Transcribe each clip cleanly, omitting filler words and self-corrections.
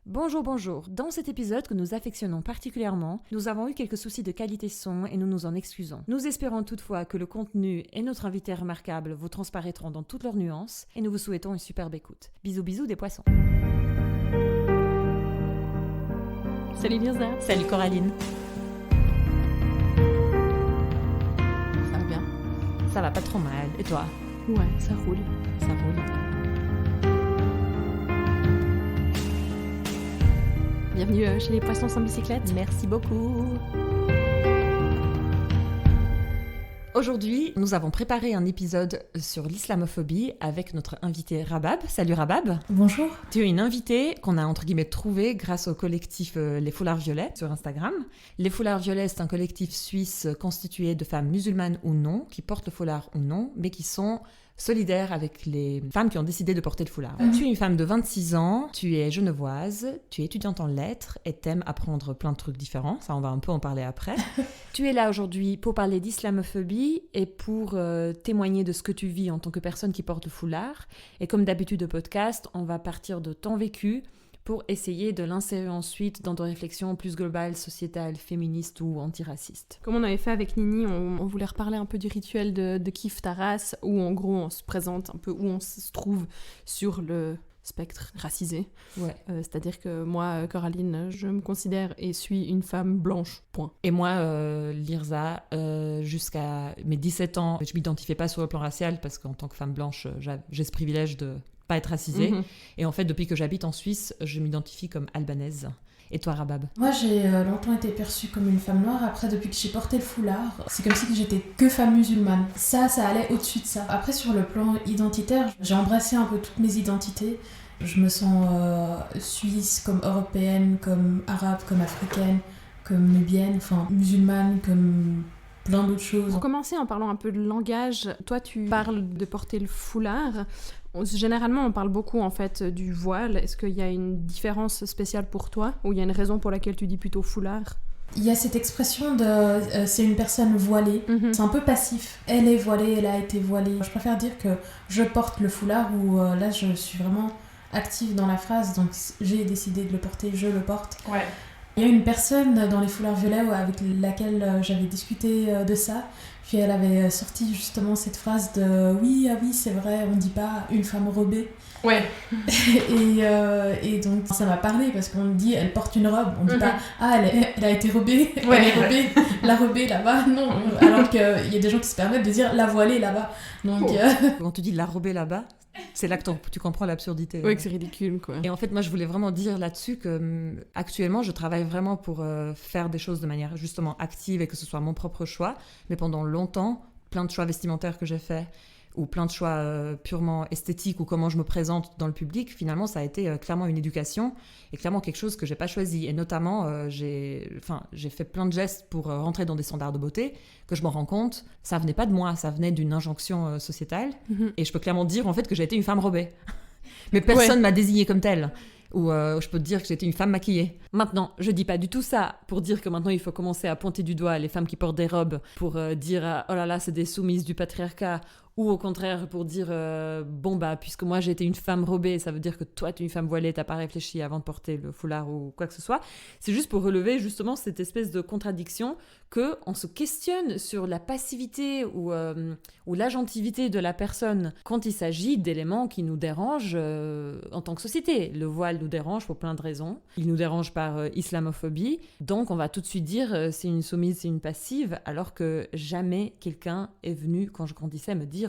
Bonjour, bonjour. Dans cet épisode que nous affectionnons particulièrement, nous avons eu quelques soucis de qualité son et nous nous en excusons. Nous espérons toutefois que le contenu et notre invité remarquable vous transparaîtront dans toutes leurs nuances et nous vous souhaitons une superbe écoute. Bisous bisous des poissons. Salut Mirza. Salut Coraline. Ça va bien? Ça va pas trop mal. Et toi? Ouais, ça roule. Ça roule. Bienvenue chez les Poissons sans bicyclette. Merci beaucoup. Aujourd'hui, nous avons préparé un épisode sur l'islamophobie avec notre invité Rabab. Salut Rabab. Bonjour. Tu es une invitée qu'on a entre guillemets trouvée grâce au collectif Les Foulards Violets sur Instagram. Les Foulards Violets, c'est un collectif suisse constitué de femmes musulmanes ou non, qui portent le foulard ou non, mais qui sont solidaire avec les femmes qui ont décidé de porter le foulard. Tu es une femme de 26 ans, tu es genevoise, tu es étudiante en lettres et t'aimes apprendre plein de trucs différents, ça on va un peu en parler après. Tu es là aujourd'hui pour parler d'islamophobie et pour témoigner de ce que tu vis en tant que personne qui porte le foulard. Et comme d'habitude au podcast, on va partir de ton vécu pour essayer de l'insérer ensuite dans des réflexions plus globales, sociétales, féministes ou antiracistes. Comme on avait fait avec Nini, on voulait reparler un peu du rituel de Kif Taras, où en gros on se présente un peu où on se trouve sur le spectre racisé. Ouais. C'est-à-dire que moi, Coraline, je me considère et suis une femme blanche, point. Et moi, Lirza, jusqu'à mes 17 ans, je m'identifiais pas sur le plan racial parce qu'en tant que femme blanche, j'ai ce privilège de pas être racisée. Et en fait, depuis que j'habite en Suisse, je m'identifie comme albanaise. Et toi, Rabab? Moi, j'ai longtemps été perçue comme une femme noire. Après, depuis que j'ai porté le foulard, c'est comme si j'étais que femme musulmane. Ça allait au-dessus de ça. Après, sur le plan identitaire, j'ai embrassé un peu toutes mes identités. Je me sens suisse, comme européenne, comme arabe, comme africaine, comme nubienne, enfin musulmane, comme plein d'autres choses. Pour commencer, en parlant un peu de langage, toi, tu parles de porter le foulard. Généralement, on parle beaucoup en fait du voile. Est-ce qu'il y a une différence spéciale pour toi ou il y a une raison pour laquelle tu dis plutôt foulard? Il y a cette expression de c'est une personne voilée. C'est un peu passif. Elle est voilée, elle a été voilée. Je préfère dire que je porte le foulard où là je suis vraiment active dans la phrase, donc j'ai décidé de le porter, je le porte. Ouais. Il y a une personne dans les foulards violets avec laquelle j'avais discuté de ça. Puis elle avait sorti justement cette phrase de oui, ah oui, c'est vrai, on dit pas une femme robée. Ouais. et donc ça m'a parlé parce qu'on dit elle porte une robe, on dit pas ah elle a été robée, elle est robée, la robée là-bas, non. Alors qu'il y a des gens qui se permettent de dire la voilée là-bas. Donc Quand tu dis la robée là-bas, c'est là que tu comprends l'absurdité. Oui, que c'est ridicule, quoi. Et en fait, moi, je voulais vraiment dire là-dessus que actuellement, je travaille vraiment pour faire des choses de manière justement active et que ce soit mon propre choix. Mais pendant longtemps, plein de choix vestimentaires que j'ai faits ou plein de choix purement esthétiques ou comment je me présente dans le public, finalement, ça a été clairement une éducation et clairement quelque chose que j'ai pas choisi. Et notamment, j'ai fait plein de gestes pour rentrer dans des standards de beauté que je me rends compte, ça venait pas de moi, ça venait d'une injonction sociétale. Et je peux clairement dire en fait que j'ai été une femme robée. Mais personne m'a désignée comme telle. Ou je peux te dire que j'étais une femme maquillée. Maintenant, je dis pas du tout ça pour dire que maintenant il faut commencer à pointer du doigt les femmes qui portent des robes pour dire oh là là, c'est des soumises du patriarcat. Ou au contraire pour dire bon bah puisque moi j'ai été une femme robée, ça veut dire que toi tu es une femme voilée, t'as pas réfléchi avant de porter le foulard ou quoi que ce soit. C'est juste pour relever justement cette espèce de contradiction que on se questionne sur la passivité ou l'agentivité de la personne quand il s'agit d'éléments qui nous dérangent en tant que société. Le voile nous dérange pour plein de raisons. Il nous dérange par islamophobie. Donc on va tout de suite dire c'est une soumise, c'est une passive, alors que jamais quelqu'un est venu quand je grandissais me dire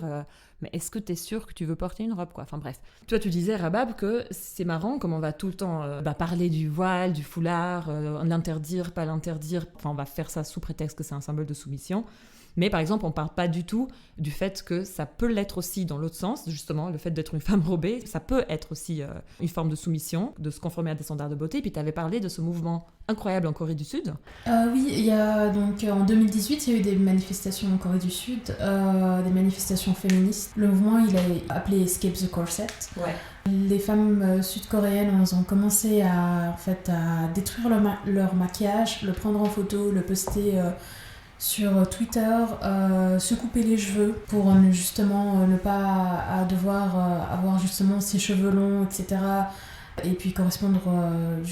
mais est-ce que t'es sûre que tu veux porter une robe quoi. Enfin bref. Toi tu disais Rabab que c'est marrant comme on va tout le temps parler du voile, du foulard, l'interdire, pas l'interdire. Enfin on va faire ça sous prétexte que c'est un symbole de soumission. Mais par exemple, on ne parle pas du tout du fait que ça peut l'être aussi dans l'autre sens, justement, le fait d'être une femme robée, ça peut être aussi une forme de soumission, de se conformer à des standards de beauté. Puis tu avais parlé de ce mouvement incroyable en Corée du Sud. Oui, il y a donc en 2018, il y a eu des manifestations en Corée du Sud, des manifestations féministes. Le mouvement, il est appelé Escape the Corset. Ouais. Les femmes sud-coréennes ont commencé à détruire leur maquillage, le prendre en photo, le poster sur Twitter, se couper les cheveux pour justement ne pas devoir avoir justement ses cheveux longs, etc., et puis correspondre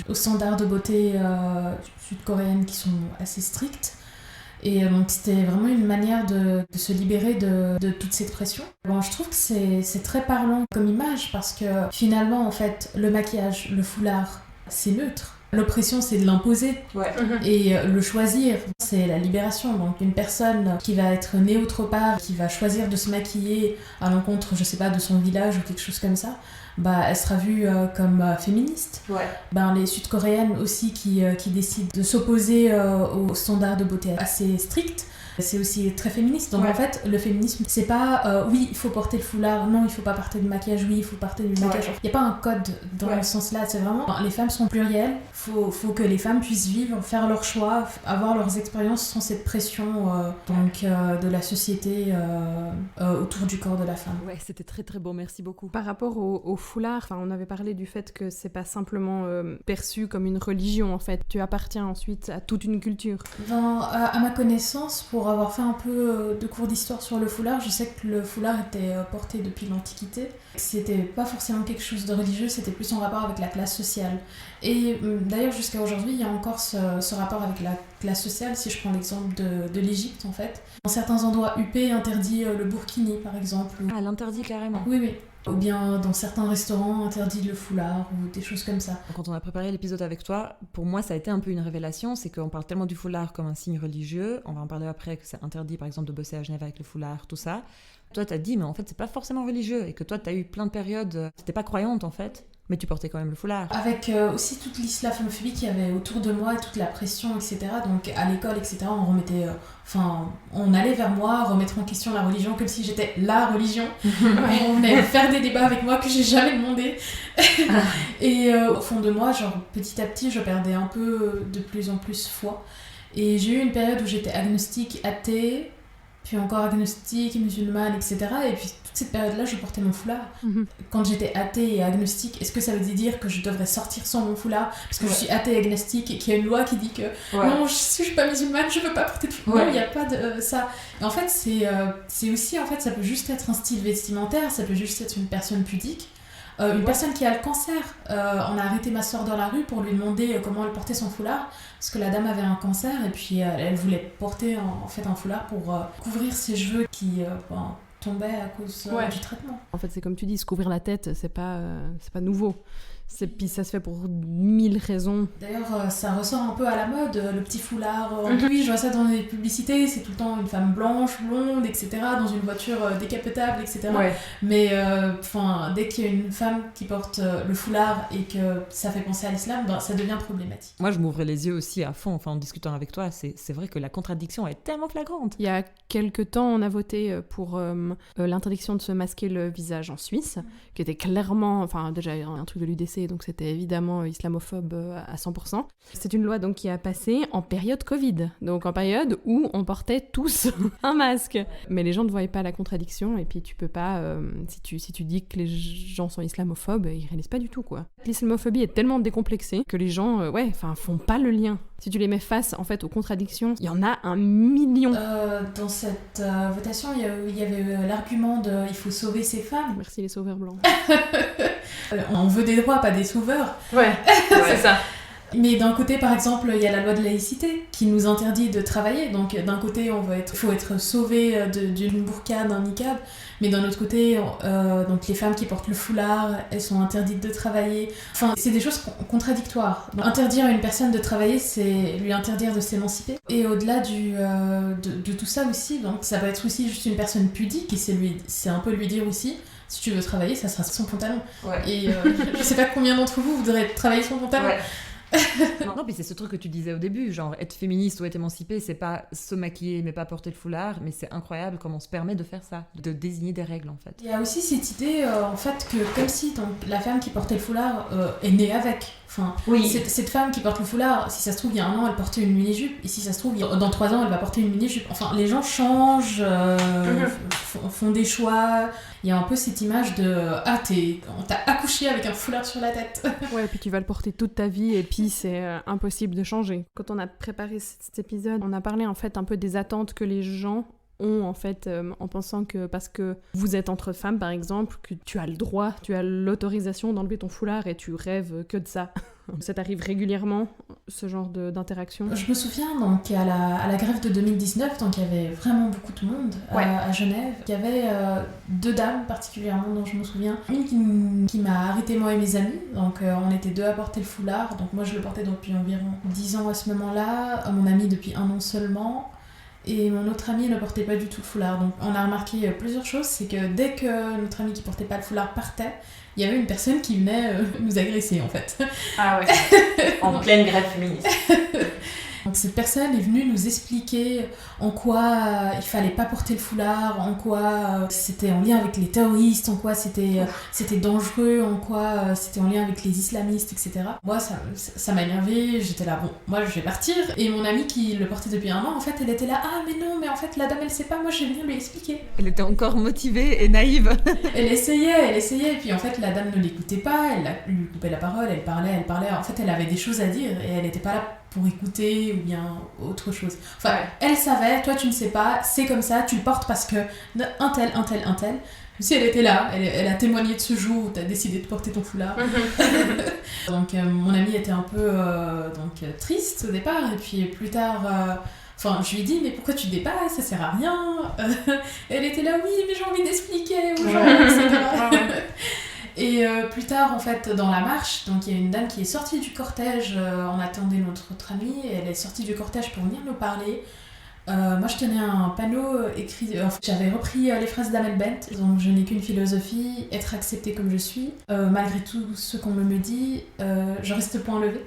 aux standards de beauté sud-coréennes qui sont assez stricts. Et donc c'était vraiment une manière de se libérer de toute cette pression. Bon, je trouve que c'est très parlant comme image parce que finalement, en fait, le maquillage, le foulard, c'est neutre. L'oppression, c'est de l'imposer. Ouais. Et le choisir, c'est la libération. Donc une personne qui va être née autre part, qui va choisir de se maquiller à l'encontre, je sais pas, de son village ou quelque chose comme ça, bah, elle sera vue comme féministe. Ouais. Ben, les Sud-Coréennes aussi qui décident de s'opposer aux standards de beauté assez stricts, c'est aussi très féministe. Donc en fait, le féminisme, c'est pas oui, il faut porter le foulard, non, il faut pas porter de maquillage, oui, il faut porter du maquillage. Il n'y a pas un code dans ce sens-là, c'est vraiment, les femmes sont plurielles, faut que les femmes puissent vivre, faire leurs choix, avoir leurs expériences sans cette pression de la société autour du corps de la femme. Ouais, c'était très très beau, merci beaucoup. Par rapport au foulard, on avait parlé du fait que c'est pas simplement perçu comme une religion en fait, tu appartiens ensuite à toute une culture. À ma connaissance, pour avoir fait un peu de cours d'histoire sur le foulard, je sais que le foulard était porté depuis l'Antiquité. C'était pas forcément quelque chose de religieux, c'était plus en rapport avec la classe sociale. Et d'ailleurs, jusqu'à aujourd'hui, il y a encore ce rapport avec la classe sociale, si je prends l'exemple de l'Égypte en fait. Dans certains endroits huppés, interdit le burkini par exemple. Ah, l'interdit carrément. Oui, oui. Ou bien dans certains restaurants, interdit le foulard ou des choses comme ça. Quand on a préparé l'épisode avec toi, pour moi ça a été un peu une révélation, c'est qu'on parle tellement du foulard comme un signe religieux, on va en parler après, que c'est interdit par exemple de bosser à Genève avec le foulard, tout ça. Toi t'as dit mais en fait c'est pas forcément religieux et que toi t'as eu plein de périodes, t'étais pas croyante en fait, mais tu portais quand même le foulard. Avec aussi toute l'islamophobie qu'il y avait autour de moi, toute la pression, etc. Donc à l'école, etc., on remettait... on allait vers moi, remettre en question la religion comme si j'étais la religion. On venait faire des débats avec moi que j'ai jamais demandé. Et au fond de moi, genre petit à petit, je perdais un peu de plus en plus foi. Et j'ai eu une période où j'étais agnostique, athée, puis encore agnostique, musulmane, etc. Et puis toute cette période-là, je portais mon foulard. Quand j'étais athée et agnostique, est-ce que ça veut dire que je devrais sortir sans mon foulard parce que je suis athée et agnostique et qu'il y a une loi qui dit que non, si je suis pas musulmane, je peux pas porter de foulard. Non, il n'y a pas de ça. Et en fait, c'est aussi, en fait, ça peut juste être un style vestimentaire, ça peut juste être une personne pudique. Une personne qui a le cancer, on a arrêté ma soeur dans la rue pour lui demander comment elle portait son foulard parce que la dame avait un cancer et puis elle voulait porter en fait un foulard pour couvrir ses cheveux qui tombaient à cause du traitement. En fait, c'est comme tu dis, se couvrir la tête, c'est pas nouveau. Puis ça se fait pour 1000 raisons. D'ailleurs, ça ressort un peu à la mode, le petit foulard. Oui, je vois ça dans les publicités, c'est tout le temps une femme blanche, blonde, etc., dans une voiture décapotable, etc. Ouais. Mais dès qu'il y a une femme qui porte le foulard et que ça fait penser à l'islam, ça devient problématique. Moi, je m'ouvrais les yeux aussi à fond, en discutant avec toi, c'est vrai que la contradiction est tellement flagrante. Il y a quelques temps, on a voté pour l'interdiction de se masquer le visage en Suisse, qui était clairement, déjà un truc de l'UDC, donc c'était évidemment islamophobe à 100%. C'est une loi donc qui a passé en période Covid, donc en période où on portait tous un masque. Mais les gens ne voyaient pas la contradiction, et puis tu peux pas, si tu dis que les gens sont islamophobes, ils réalisent pas du tout quoi. L'islamophobie est tellement décomplexée que les gens, font pas le lien. Si tu les mets face en fait aux contradictions, il y en a 1 million. Dans cette votation, il y avait l'argument de il faut sauver ces femmes. Merci les sauveurs blancs. On veut des droits, pas des sauveurs. Ouais, c'est ça. Mais d'un côté, par exemple, il y a la loi de laïcité qui nous interdit de travailler. Donc d'un côté, il faut être sauvé d'une burqa, d'un niqab. Mais d'un autre côté, donc les femmes qui portent le foulard, elles sont interdites de travailler. Enfin, c'est des choses contradictoires. Donc, interdire à une personne de travailler, c'est lui interdire de s'émanciper. Et au-delà de tout ça aussi, donc ça peut être aussi juste une personne pudique, et c'est un peu lui dire aussi, si tu veux travailler, ça sera sans pantalon. Ouais. Et je sais pas combien d'entre vous voudrez travailler sans pantalon. Ouais. non, puis c'est ce truc que tu disais au début, genre être féministe ou être émancipée, c'est pas se maquiller mais pas porter le foulard, mais c'est incroyable comment on se permet de faire ça, de désigner des règles en fait. Il y a aussi cette idée en fait que comme si donc, la femme qui portait le foulard est née avec. Enfin, oui. Cette femme qui porte le foulard, si ça se trouve il y a 1 an elle portait une mini-jupe, et si ça se trouve dans 3 ans elle va porter une mini-jupe. Enfin, les gens changent, font des choix. Il y a un peu cette image de on t'a accouché avec un foulard sur la tête. Ouais, et puis tu vas le porter toute ta vie, et puis c'est impossible de changer. Quand on a préparé cet épisode, on a parlé en fait un peu des attentes que les gens ont en fait en pensant que parce que vous êtes entre femmes par exemple, que tu as le droit, tu as l'autorisation d'enlever ton foulard et tu rêves que de ça. Ça t'arrive régulièrement, ce genre d'interaction? Je me souviens donc à la grève de 2019, donc il y avait vraiment beaucoup de monde à Genève. Il y avait 2 dames particulièrement dont je me souviens. Une qui m'a arrêté moi et mes amis, donc on était 2 à porter le foulard. Donc moi je le portais depuis environ 10 ans à ce moment-là, mon ami depuis 1 an seulement. Et mon autre ami ne portait pas du tout le foulard. Donc on a remarqué plusieurs choses, c'est que dès que notre ami qui portait pas le foulard partait, il y avait une personne qui venait nous agresser en fait. Ah ouais, en pleine grève féministe. Donc cette personne est venue nous expliquer en quoi il fallait pas porter le foulard, en quoi c'était en lien avec les terroristes, en quoi c'était dangereux, en quoi c'était en lien avec les islamistes, etc. Moi ça m'a énervée, j'étais là, bon, moi je vais partir. Et mon amie qui le portait depuis 1 an, en fait elle était là, ah mais non, mais en fait la dame elle sait pas, moi je vais venir lui expliquer. Elle était encore motivée et naïve. Elle essayait, et puis en fait la dame ne l'écoutait pas, elle lui coupait la parole, elle parlait, en fait elle avait des choses à dire et elle n'était pas là pour écouter ou bien autre chose. Enfin, elle savait, toi tu ne sais pas, c'est comme ça, tu le portes parce que un tel. Si elle était là, elle a témoigné de ce jour où tu as décidé de porter ton foulard. Donc mon amie était un peu triste au départ, et puis plus tard... je lui ai dit, mais pourquoi tu dépasses, ça sert à rien. Elle était là, oui, mais j'ai envie d'expliquer aux gens, etc. Et plus tard, en fait, dans la marche, donc il y a une dame qui est sortie du cortège, on attendait notre autre amie, et elle est sortie du cortège pour venir nous parler. Moi, je tenais un panneau écrit... j'avais repris les phrases d'Amel Bent, donc je n'ai qu'une philosophie, être acceptée comme je suis. Malgré tout ce qu'on me dit, je reste point levé.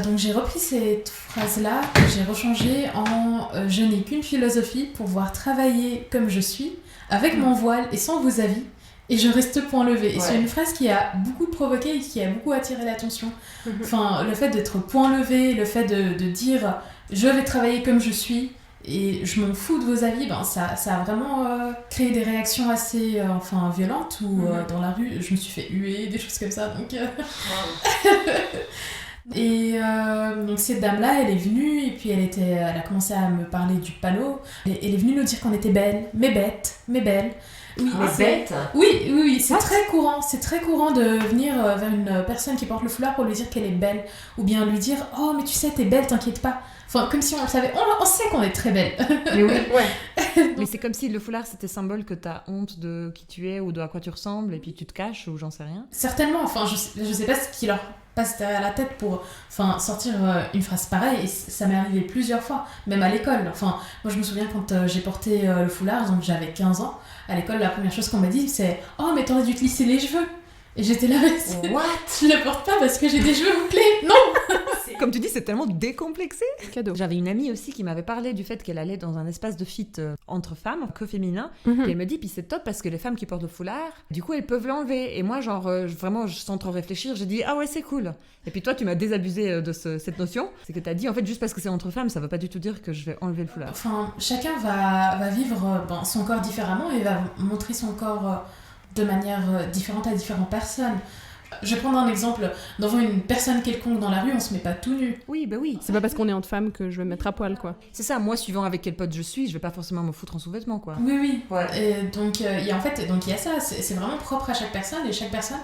Donc j'ai repris cette phrase-là, que j'ai rechangée en je n'ai qu'une philosophie pour pouvoir travailler comme je suis, avec mon voile et sans vos avis, et je reste point levé. Et c'est une phrase qui a beaucoup provoqué et qui a beaucoup attiré l'attention. Enfin, le fait d'être point levé, le fait de dire je vais travailler comme je suis et je m'en fous de vos avis, ben ça a vraiment créé des réactions assez violentes où dans la rue je me suis fait huer, des choses comme ça. Donc, Et donc cette dame-là, elle est venue et puis elle a commencé à me parler du panneau. Et elle est venue nous dire qu'on était belles, mais bêtes, mais belles. Oui, bêtes. Oui, c'est très courant. C'est très courant de venir vers une personne qui porte le foulard pour lui dire qu'elle est belle. Ou bien lui dire « Oh, mais tu sais, t'es belle, t'inquiète pas. » Enfin, comme si on le savait. On sait qu'on est très belle. Mais oui, ouais. Mais c'est comme si le foulard, c'était symbole que t'as honte de qui tu es ou de à quoi tu ressembles et puis tu te caches ou j'en sais rien. Certainement. Enfin, je sais pas ce qui leur passe derrière la tête pour sortir une phrase pareille. Et ça m'est arrivé plusieurs fois, même à l'école. Enfin, moi, je me souviens quand j'ai porté le foulard, donc j'avais 15 ans. À l'école, la première chose qu'on m'a dit, c'est « Oh, mais t'aurais dû te lisser les cheveux !» Et j'étais là, mais what? Je le porte pas parce que j'ai des cheveux bouclés. Non. Comme tu dis, c'est tellement décomplexé. Cadeau. J'avais une amie aussi qui m'avait parlé du fait qu'elle allait dans un espace de fit entre femmes, que féminin. Et elle me dit, puis c'est top parce que les femmes qui portent le foulard, du coup, elles peuvent l'enlever. Et moi, vraiment, sans trop réfléchir, j'ai dit, ah ouais, c'est cool. Et puis toi, tu m'as désabusé de cette notion. C'est que t'as dit, en fait, juste parce que c'est entre femmes, ça veut pas du tout dire que je vais enlever le foulard. Enfin, chacun va vivre son corps différemment et va montrer son corps de manière différente à différentes personnes. Je vais prendre un exemple. Devant une personne quelconque dans la rue, on se met pas tout nu. Oui, bah oui. C'est pas parce qu'on est entre femmes que je vais me mettre à poil, quoi. C'est ça, moi, suivant avec quel pote je suis, je vais pas forcément me foutre en sous-vêtements, quoi. Oui. Ouais. Et donc, il y a ça. C'est vraiment propre à chaque personne et chaque personne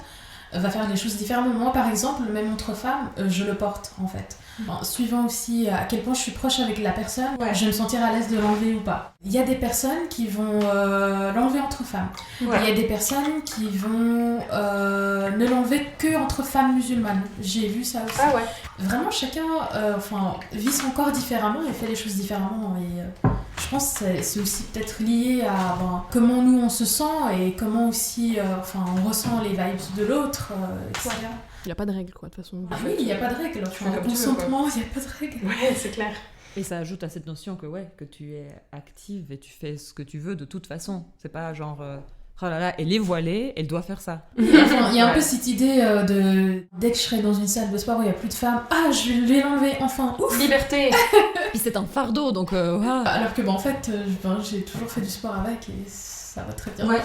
va faire les choses différemment. Moi, par exemple, même entre femmes, je le porte, en fait. Suivant aussi à quel point je suis proche avec la personne, je vais me sentir à l'aise de l'enlever ou pas. Il y a des personnes qui vont l'enlever entre femmes. Il y a des personnes qui vont ne l'enlever que entre femmes musulmanes. J'ai vu ça aussi. Ah ouais. Vraiment, chacun vit son corps différemment et fait les choses différemment. Et je pense que c'est aussi peut-être lié à comment nous on se sent et comment aussi on ressent les vibes de l'autre, etc. Il n'y a pas de règle, quoi, de toute façon. Ah oui, il n'y a pas de règle. Le consentement, il n'y a pas de règle. Ouais, c'est clair. Et ça ajoute à cette notion que tu es active et tu fais ce que tu veux de toute façon. C'est pas genre... oh là là, elle est voilée, elle doit faire ça. Il y a un peu cette idée de... Dès que je serai dans une salle de sport où il n'y a plus de femmes, je vais l'enlever, enfin, ouf. Liberté. Puis c'est un fardeau, donc... wow. Alors que en fait, j'ai toujours fait du sport avec et ça va très bien. Ouais.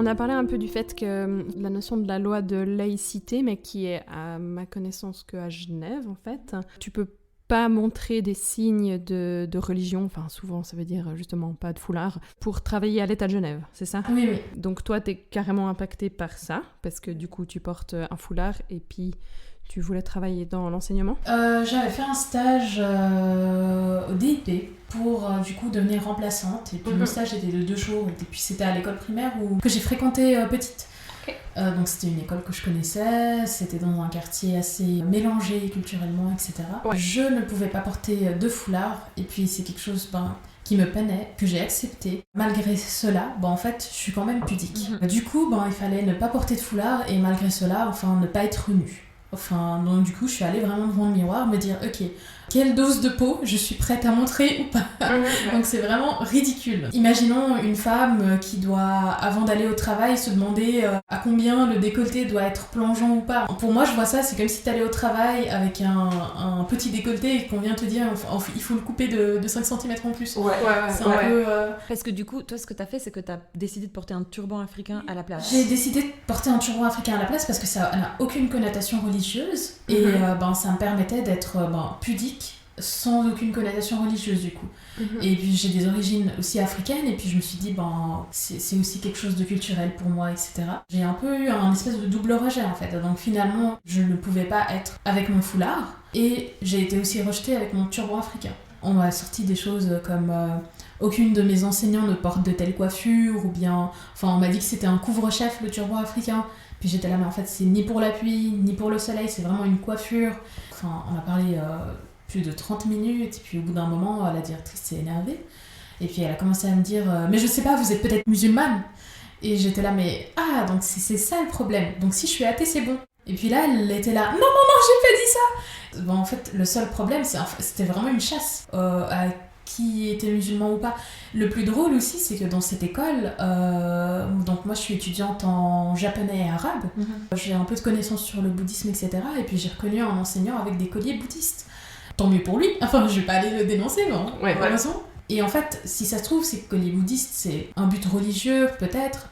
On a parlé un peu du fait que la notion de la loi de laïcité, mais qui est à ma connaissance qu'à Genève en fait, tu peux pas montrer des signes de religion, enfin souvent ça veut dire justement pas de foulard, pour travailler à l'État de Genève, c'est ça ? Oui, oui. Donc toi t'es carrément impacté par ça, parce que du coup tu portes un foulard et puis tu voulais travailler dans l'enseignement ? J'avais fait un stage au DIP pour du coup devenir remplaçante, et puis mon stage était de 2 jours, et puis c'était à l'école primaire que j'ai fréquenté petite. Donc c'était une école que je connaissais, c'était dans un quartier assez mélangé culturellement, etc. Ouais. Je ne pouvais pas porter de foulard, et puis c'est quelque chose qui me peinait, que j'ai accepté. Malgré cela, en fait, je suis quand même pudique. Du coup, il fallait ne pas porter de foulard, et malgré cela, ne pas être nue. Donc du coup, je suis allée vraiment devant le miroir, me dire, ok, quelle dose de peau je suis prête à montrer ou pas. Donc c'est vraiment ridicule. Imaginons une femme qui doit, avant d'aller au travail, se demander à combien le décolleté doit être plongeant ou pas. Pour moi, je vois ça, c'est comme si t'allais au travail avec un petit décolleté et qu'on vient te dire il faut le couper de 5 cm en plus. C'est un peu... Parce que du coup, toi, ce que t'as fait, c'est que t'as décidé de porter un turban africain à la place. J'ai décidé de porter un turban africain à la place parce que ça n'a aucune connotation religieuse, et ça me permettait d'être pudique sans aucune connotation religieuse du coup. Et puis j'ai des origines aussi africaines, et puis je me suis dit c'est aussi quelque chose de culturel pour moi, etc. J'ai un peu eu un espèce de double rejet en fait, donc finalement je ne pouvais pas être avec mon foulard, et j'ai été aussi rejetée avec mon turban africain. On m'a sorti des choses comme aucune de mes enseignants ne porte de telle coiffure, ou bien on m'a dit que c'était un couvre-chef le turban africain, puis j'étais là mais en fait c'est ni pour la pluie ni pour le soleil, c'est vraiment une coiffure. On a parlé plus de 30 minutes, et puis au bout d'un moment la directrice s'est énervée, et puis elle a commencé à me dire mais je sais pas, vous êtes peut-être musulmane. Et j'étais là mais donc c'est ça le problème, donc si je suis athée c'est bon. Et puis là elle était là non j'ai pas dit ça. En fait le seul problème c'était vraiment une chasse à qui était musulman ou pas. Le plus drôle aussi, c'est que dans cette école, donc moi je suis étudiante en japonais et arabe, j'ai un peu de connaissances sur le bouddhisme, etc. Et puis j'ai reconnu un enseignant avec des colliers bouddhistes. Tant mieux pour lui, je vais pas aller le dénoncer, mais raison. Et en fait, si ça se trouve, c'est que les bouddhistes, c'est un but religieux, peut-être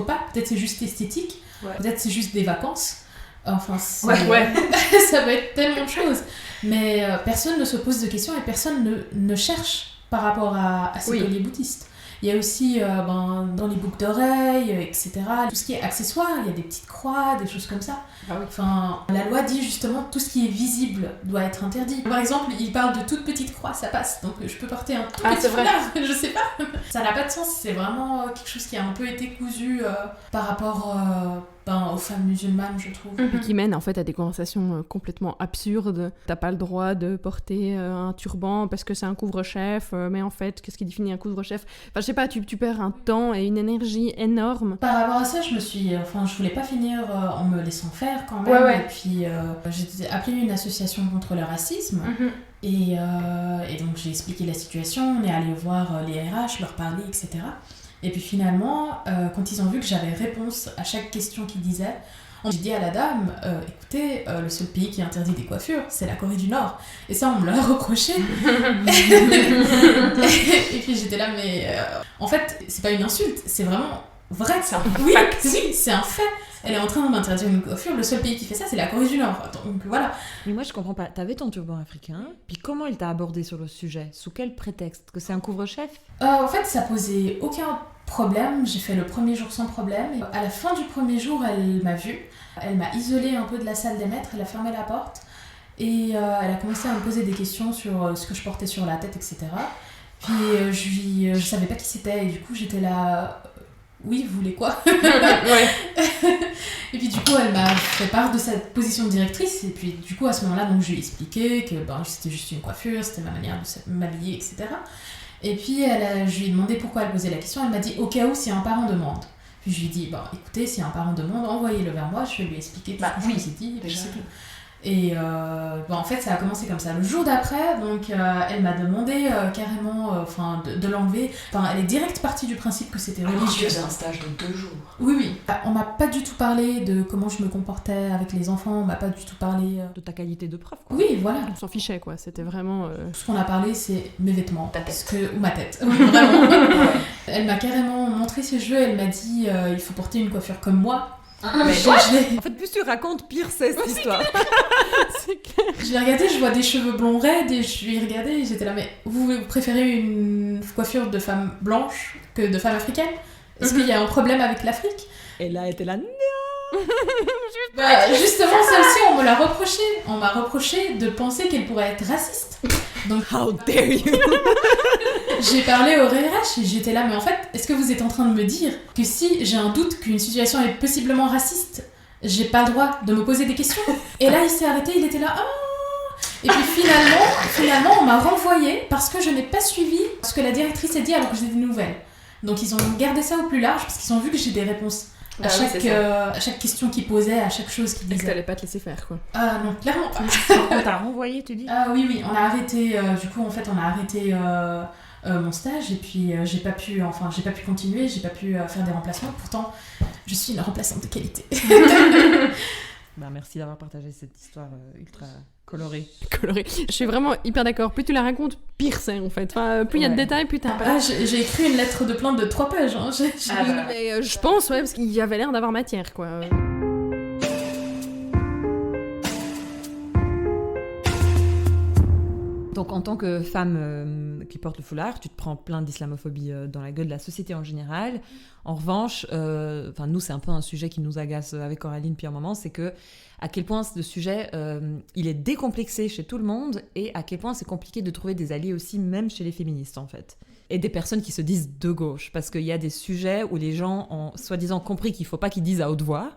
pas, peut-être c'est juste esthétique, peut-être c'est juste des vacances. Ça va être tellement de choses. Mais personne ne se pose de questions, et personne ne cherche par rapport à ces colliers bouddhistes. Il y a aussi dans les boucles d'oreilles, etc., tout ce qui est accessoire, il y a des petites croix, des choses comme ça. La loi dit justement tout ce qui est visible doit être interdit. Par exemple, il parle de toute petite croix, ça passe, donc je peux porter un tout petit foulard, je sais pas. Ça n'a pas de sens, c'est vraiment quelque chose qui a un peu été cousu par rapport aux femmes musulmanes, je trouve. Et qui mène en fait à des conversations complètement absurdes. T'as pas le droit de porter un turban parce que c'est un couvre-chef, mais en fait, qu'est-ce qui définit un couvre-chef ? Je sais pas, tu perds un temps et une énergie énorme. Par rapport à ça, je voulais pas finir en me laissant faire quand même. Et puis j'ai appelé une association contre le racisme. Et donc j'ai expliqué la situation, on est allé voir les RH, leur parler, etc. Et puis finalement, quand ils ont vu que j'avais réponse à chaque question qu'ils disaient, j'ai dit à la dame, écoutez, le seul pays qui interdit des coiffures, c'est la Corée du Nord. Et ça, on me l'a reproché. Et puis j'étais là, mais en fait, c'est pas une insulte, c'est vraiment vrai. C'est un fact. Oui, c'est un fait. Elle est en train d'interdire une coiffure, le seul pays qui fait ça, c'est la Corée du Nord. Donc voilà. Mais moi, je comprends pas. T'avais ton turban africain, puis comment il t'a abordé sur le sujet ? Sous quel prétexte ? Que c'est un couvre-chef ? En fait, ça posait aucun problème. J'ai fait le premier jour sans problème. Et à la fin du premier jour, elle m'a vue. Elle m'a isolée un peu de la salle des maîtres. Elle a fermé la porte. Et elle a commencé à me poser des questions sur ce que je portais sur la tête, etc. Puis je savais pas qui c'était. Et du coup, j'étais là... Oui, vous voulez quoi ? Et puis du coup, elle m'a fait part de sa position de directrice. Et puis du coup, à ce moment-là, donc, je lui ai expliqué que c'était juste une coiffure, c'était ma manière de m'habiller, etc. Et puis je lui ai demandé pourquoi elle posait la question. Elle m'a dit au cas où si un parent demande. Puis je lui ai dit écoutez, si un parent demande, envoyez-le vers moi, je vais lui expliquer tout ce que je vous ai dit. Et puis c'est tout. Et en fait, ça a commencé comme ça. Le jour d'après, donc, elle m'a demandé carrément de l'enlever. Enfin, elle est direct partie du principe que c'était religieux. C'est un stage de 2 jours. Oui. On m'a pas du tout parlé de comment je me comportais avec les enfants. On m'a pas du tout parlé... De ta qualité de prof, quoi. Oui, voilà. On s'en fichait, quoi. C'était vraiment... Tout ce qu'on a parlé, c'est mes vêtements. Ta tête. Ou ma tête. Oui, vraiment. Elle m'a carrément montré ses cheveux. Elle m'a dit il faut porter une coiffure comme moi. Mais Je en fait, plus tu racontes, pire c'est cette histoire. C'est clair. l'ai regardé, je vois des cheveux blonds raides et je lui ai regardé et j'étais là, mais vous préférez une coiffure de femme blanche que de femme africaine? Est-ce qu'il y a un problème avec l'Afrique? Et là, elle était là. Justement, celle-ci, on me l'a reproché. On m'a reproché de penser qu'elle pourrait être raciste. Donc, How dare you? j'ai parlé au RRH et j'étais là, mais en fait, est-ce que vous êtes en train de me dire que si j'ai un doute qu'une situation est possiblement raciste, j'ai pas le droit de me poser des questions? Et là, il s'est arrêté, il était là, et puis finalement, on m'a renvoyée parce que je n'ai pas suivi ce que la directrice a dit alors que j'ai des nouvelles. Donc ils ont gardé ça au plus large parce qu'ils ont vu que j'ai des réponses à chaque question qu'ils posaient, à chaque chose qu'ils Et que disaient. t'allais pas te laisser faire, quoi. Ah non, clairement pas. On t'a renvoyé, tu dis? Ah oui, on a arrêté, du coup en fait on a arrêté mon stage et puis j'ai pas pu continuer, j'ai pas pu faire des remplacements, pourtant je suis une remplaçante de qualité. Bah, merci d'avoir partagé cette histoire ultra colorée. Coloré. Je suis vraiment hyper d'accord. Plus tu la racontes, pire c'est, en fait. Enfin, plus il y a de détails, plus t'as... Ah, j'ai écrit une lettre de plainte de 3 pages. Hein. Mais, je pense, ouais, parce qu'il y avait l'air d'avoir matière, quoi. Donc, en tant que femme qui porte le foulard, tu te prends plein d'islamophobie dans la gueule de la société en général. En revanche, nous, c'est un peu un sujet qui nous agace avec Coraline depuis un moment, c'est que à quel point ce sujet, il est décomplexé chez tout le monde et à quel point c'est compliqué de trouver des alliés aussi, même chez les féministes, en fait. Et des personnes qui se disent de gauche, parce qu'il y a des sujets où les gens ont soi-disant compris qu'il ne faut pas qu'ils disent à haute voix.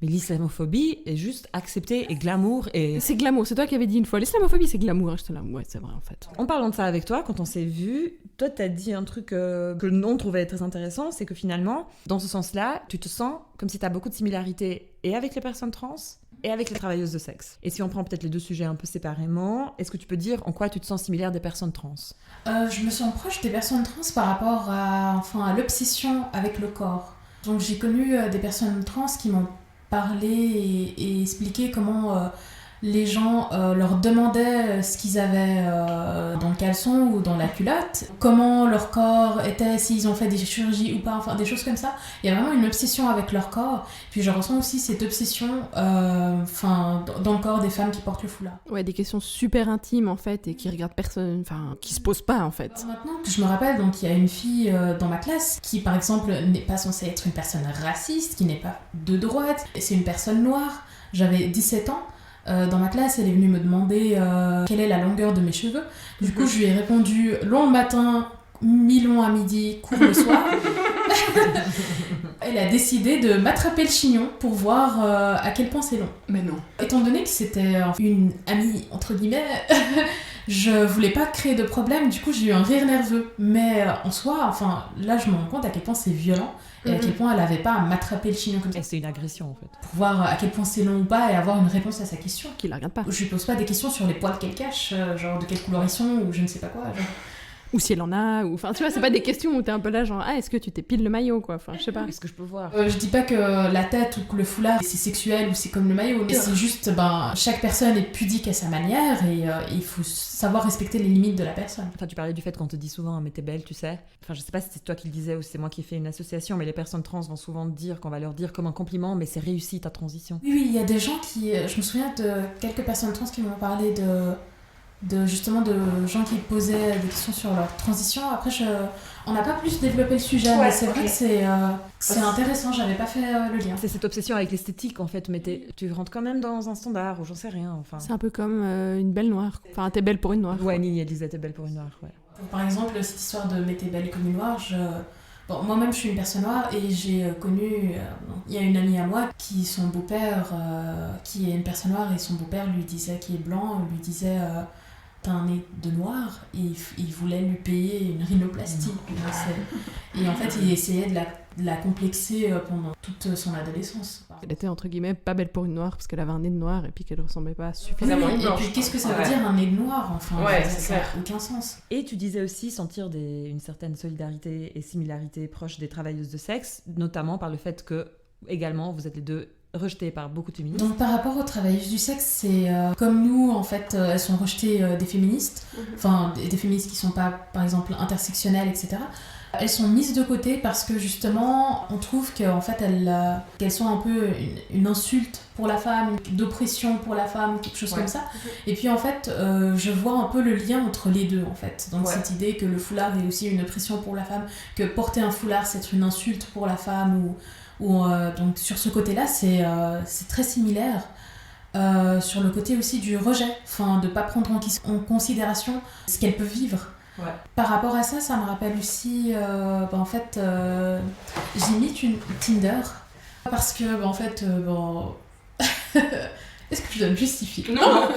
Mais l'islamophobie est juste acceptée et glamour et... C'est glamour, c'est toi qui avais dit une fois. L'islamophobie, c'est glamour. J'étais là, ouais, c'est vrai, en fait. En parlant de ça avec toi, quand on s'est vu, toi, t'as dit un truc que on trouvait très intéressant, c'est que finalement, dans ce sens-là, tu te sens comme si t'as beaucoup de similarités et avec les personnes trans et avec les travailleuses de sexe. Et si on prend peut-être les deux sujets un peu séparément, est-ce que tu peux dire en quoi tu te sens similaire des personnes trans? Je me sens proche des personnes trans par rapport à l'obsession avec le corps. Donc j'ai connu des personnes trans qui m'ont parler et expliquer comment les gens leur demandaient ce qu'ils avaient dans le caleçon ou dans la culotte, comment leur corps était, s'ils ont fait des chirurgies ou pas, enfin des choses comme ça. Il y a vraiment une obsession avec leur corps. Puis je ressens aussi cette obsession dans le corps des femmes qui portent le foulard. Ouais, des questions super intimes en fait et qui regardent personne, enfin qui se posent pas en fait. Maintenant que je me rappelle, donc il y a une fille dans ma classe qui par exemple n'est pas censée être une personne raciste, qui n'est pas de droite, et c'est une personne noire. J'avais 17 ans. Dans ma classe, elle est venue me demander quelle est la longueur de mes cheveux. Du coup, je lui ai répondu long le matin, mi-long à midi, court le soir. Elle a décidé de m'attraper le chignon pour voir à quel point c'est long. Mais non. Étant donné que c'était une amie, entre guillemets, je voulais pas créer de problème, du coup j'ai eu un rire nerveux. Mais en soi, là je me rends compte à quel point c'est violent et à quel point elle avait pas à m'attraper le chignon comme ça. Et c'est une agression en fait. Pour voir à quel point c'est long ou pas et avoir une réponse à sa question. Qui la regarde pas. Je lui pose pas des questions sur les poils qu'elle cache, genre de quelle couleur ils sont ou je ne sais pas quoi. Genre. Ou si elle en a, ou enfin tu vois, c'est pas des questions où t'es un peu là genre est-ce que tu t'épiles le maillot quoi, enfin je sais pas. Est-ce que je peux voir? Je dis pas que la tête ou que le foulard c'est sexuel ou c'est comme le maillot, mais c'est juste chaque personne est pudique à sa manière et il faut savoir respecter les limites de la personne. Enfin, tu parlais du fait qu'on te dit souvent mais t'es belle, tu sais. Enfin, je sais pas si c'est toi qui le disais ou si c'est moi qui ai fait une association, mais les personnes trans vont souvent dire qu'on va leur dire comme un compliment mais c'est réussi ta transition. Oui, il y a des gens qui... Je me souviens de quelques personnes trans qui m'ont parlé justement de gens qui posaient des questions sur leur transition. Après, on n'a pas plus développé le sujet, mais c'est vrai que c'est intéressant, j'avais pas fait le lien. C'est cette obsession avec l'esthétique en fait, mais tu rentres quand même dans un standard ou j'en sais rien. Enfin. C'est un peu comme une belle noire. Enfin, t'es belle pour une noire. Ouais, Nini, elle disait t'es belle pour une noire, ouais. Par exemple, cette histoire de mais t'es belle comme une noire, moi-même je suis une personne noire et j'ai connu, il y a une amie à moi qui son beau-père, qui est une personne noire et son beau-père lui disait, qui est blanc, lui disait t'as un nez de noir et il voulait lui payer une rhinoplastie. Et en fait il essayait l'a complexé pendant toute son adolescence. Elle était entre guillemets pas belle pour une noire parce qu'elle avait un nez de noir et puis qu'elle ressemblait pas Oui, suffisamment. et puis qu'est-ce que ça veut dire un nez noir, enfin, ça n'a aucun sens. Et tu disais aussi sentir une certaine solidarité et similarité proche des travailleuses de sexe, notamment par le fait que, également, vous êtes les deux rejetées par beaucoup de féministes. Donc par rapport aux travailleuses du sexe, c'est comme nous, en fait, elles sont rejetées des féministes, enfin des féministes qui sont pas, par exemple, intersectionnelles, etc. Elles sont mises de côté parce que justement, on trouve qu'en fait, qu'elles sont un peu une insulte pour la femme, d'oppression pour la femme, quelque chose comme ça. Et puis en fait, je vois un peu le lien entre les deux, en fait. Donc cette idée que le foulard est aussi une oppression pour la femme, que porter un foulard, c'est une insulte pour la femme, donc sur ce côté-là, c'est très similaire. Sur le côté aussi du rejet, enfin de pas prendre en considération ce qu'elle peut vivre. Par rapport à ça, ça me rappelle aussi, en fait, j'imite une Tinder parce que, en fait, est-ce que je dois me justifier ? Non.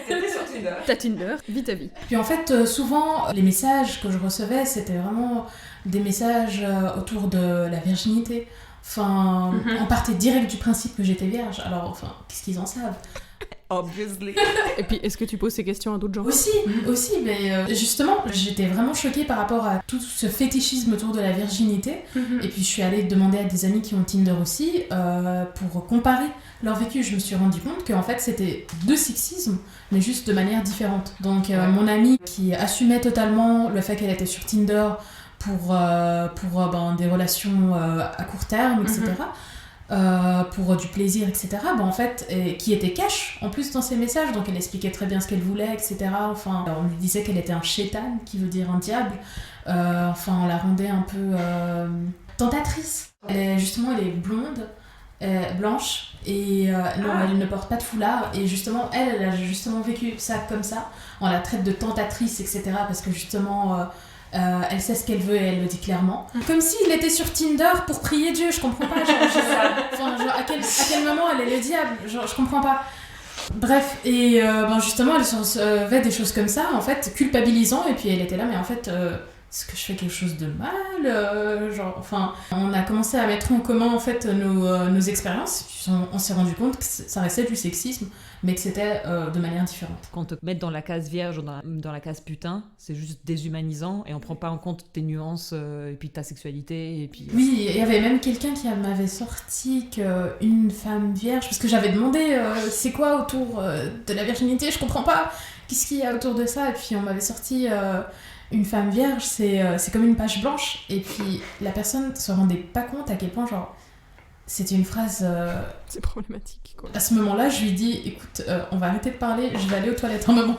C'était sur Tinder. Ta Tinder, vis ta vie. Puis en fait, souvent, les messages que je recevais, c'était vraiment des messages autour de la virginité. Enfin, on partait direct du principe que j'étais vierge. Alors, enfin, qu'est-ce qu'ils en savent ? Obviously. Et puis, est-ce que tu poses ces questions à d'autres gens ? Aussi, mais justement, j'étais vraiment choquée par rapport à tout ce fétichisme autour de la virginité. Et puis, je suis allée demander à des amis qui ont Tinder aussi pour comparer leur vécu. Je me suis rendu compte qu'en fait, c'était deux sexismes, mais juste de manière différente. Donc, mon amie qui assumait totalement le fait qu'elle était sur Tinder pour des relations à court terme, etc., pour du plaisir, etc., en fait, qui était cash en plus dans ses messages, donc elle expliquait très bien ce qu'elle voulait, etc. Enfin, on lui disait qu'elle était un shaitan, qui veut dire un diable. Enfin, on la rendait un peu tentatrice. Elle est blonde, blanche, et non, elle ne porte pas de foulard, et justement, elle a justement vécu ça comme ça. On la traite de tentatrice, etc., parce que justement... elle sait ce qu'elle veut et elle le dit clairement. Comme s'il était sur Tinder pour prier Dieu, je comprends pas. À quel moment elle est le diable, je comprends pas. Bref, et justement, elle recevait des choses comme ça, en fait, culpabilisant, et puis elle était là, mais en fait, est-ce que je fais quelque chose de mal ? On a commencé à mettre en commun, en fait, nos expériences, puis on s'est rendu compte que ça restait du sexisme, mais que c'était de manière différente. Quand on te met dans la case vierge ou dans la case putain, c'est juste déshumanisant et on prend pas en compte tes nuances et puis ta sexualité. Et puis, Oui, il y avait même quelqu'un qui m'avait sorti qu'une femme vierge, parce que j'avais demandé c'est quoi autour de la virginité, je comprends pas, qu'est-ce qu'il y a autour de ça, et puis on m'avait sorti une femme vierge, c'est comme une page blanche, et puis la personne se rendait pas compte à quel point c'était une phrase... C'est problématique, quoi. À ce moment-là, je lui dis, écoute, on va arrêter de parler, je vais aller aux toilettes un moment.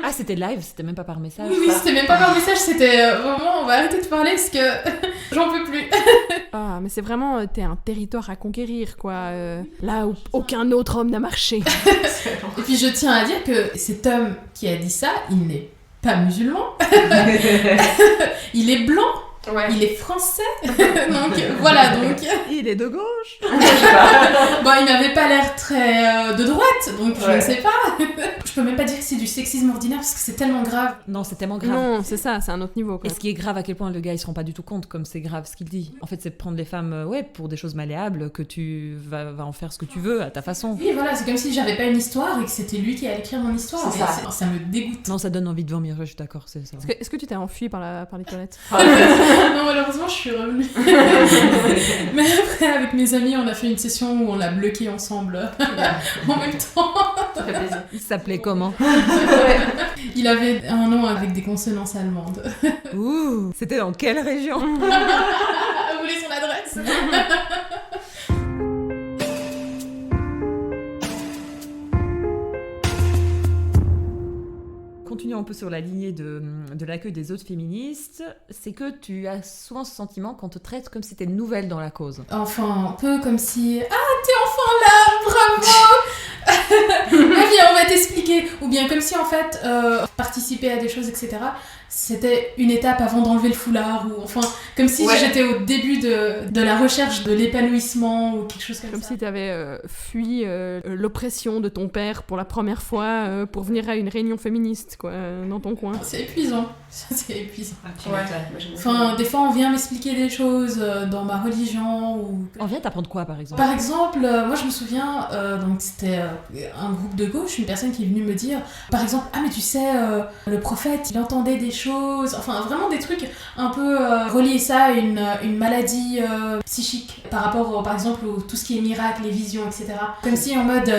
Ah, c'était live, c'était même pas par message. Oui, c'était même pas par message, c'était vraiment, on va arrêter de parler parce que j'en peux plus. Ah, mais c'est vraiment, t'es un territoire à conquérir, quoi. Là où aucun autre homme n'a marché. Et puis je tiens à dire que cet homme qui a dit ça, il n'est pas musulman. Il est blanc. Ouais. Il est français, donc voilà, donc... Il est de gauche. Bon, il n'avait pas l'air très de droite, donc je ne sais pas. Je peux même pas dire que c'est du sexisme ordinaire, parce que c'est tellement grave. Non, c'est tellement grave. Non, c'est ça, c'est un autre niveau, quoi. Et ce qui est grave, à quel point le gars, il se rend pas du tout compte, comme c'est grave ce qu'il dit. En fait, c'est prendre les femmes, pour des choses malléables, que tu vas en faire ce que tu veux, à ta façon. Oui, voilà, c'est comme si j'avais pas une histoire et que c'était lui qui allait écrire mon histoire. C'est mais ça me dégoûte. Non, ça donne envie de vomir, je suis d'accord, c'est ça. Est-ce que tu t'es enfui par les toilettes ? Non, malheureusement, je suis revenue. Mais après, avec mes amis, on a fait une session où on l'a bloqué ensemble en même temps. Ça fait plaisir. Il s'appelait comment? Il avait un nom avec des consonances allemandes. Ouh, c'était dans quelle région? Vous voulez son adresse? Continuons un peu sur la lignée de l'accueil des autres féministes, c'est que tu as souvent ce sentiment qu'on te traite comme si t'étais nouvelle dans la cause. Enfin, un peu comme si... Ah, t'es enfin là, bravo. Ah bien, on va t'expliquer. Ou bien comme si, en fait, participer à des choses, etc., c'était une étape avant d'enlever le foulard. Ou enfin, Comme si Ouais. j'étais au début de la recherche de l'épanouissement ou quelque chose comme Comme ça. si tu avais fui l'oppression de ton père pour la première fois pour venir à une réunion féministe, quoi, dans ton coin. C'est épuisant. C'est épuisant. Tu Ouais. m'étonnes. Moi, j'aime Enfin, des fois, on vient m'expliquer des choses dans ma religion ou... On vient t'apprendre quoi, par exemple? Par exemple, moi je me souviens, donc c'était un groupe de gauche, une personne qui est venue me dire, par exemple, ah mais tu sais, le prophète, il entendait des choses, enfin vraiment des trucs un peu relier ça à une maladie psychique, par rapport, par exemple, tout ce qui est miracle, les visions, etc. Comme si en mode,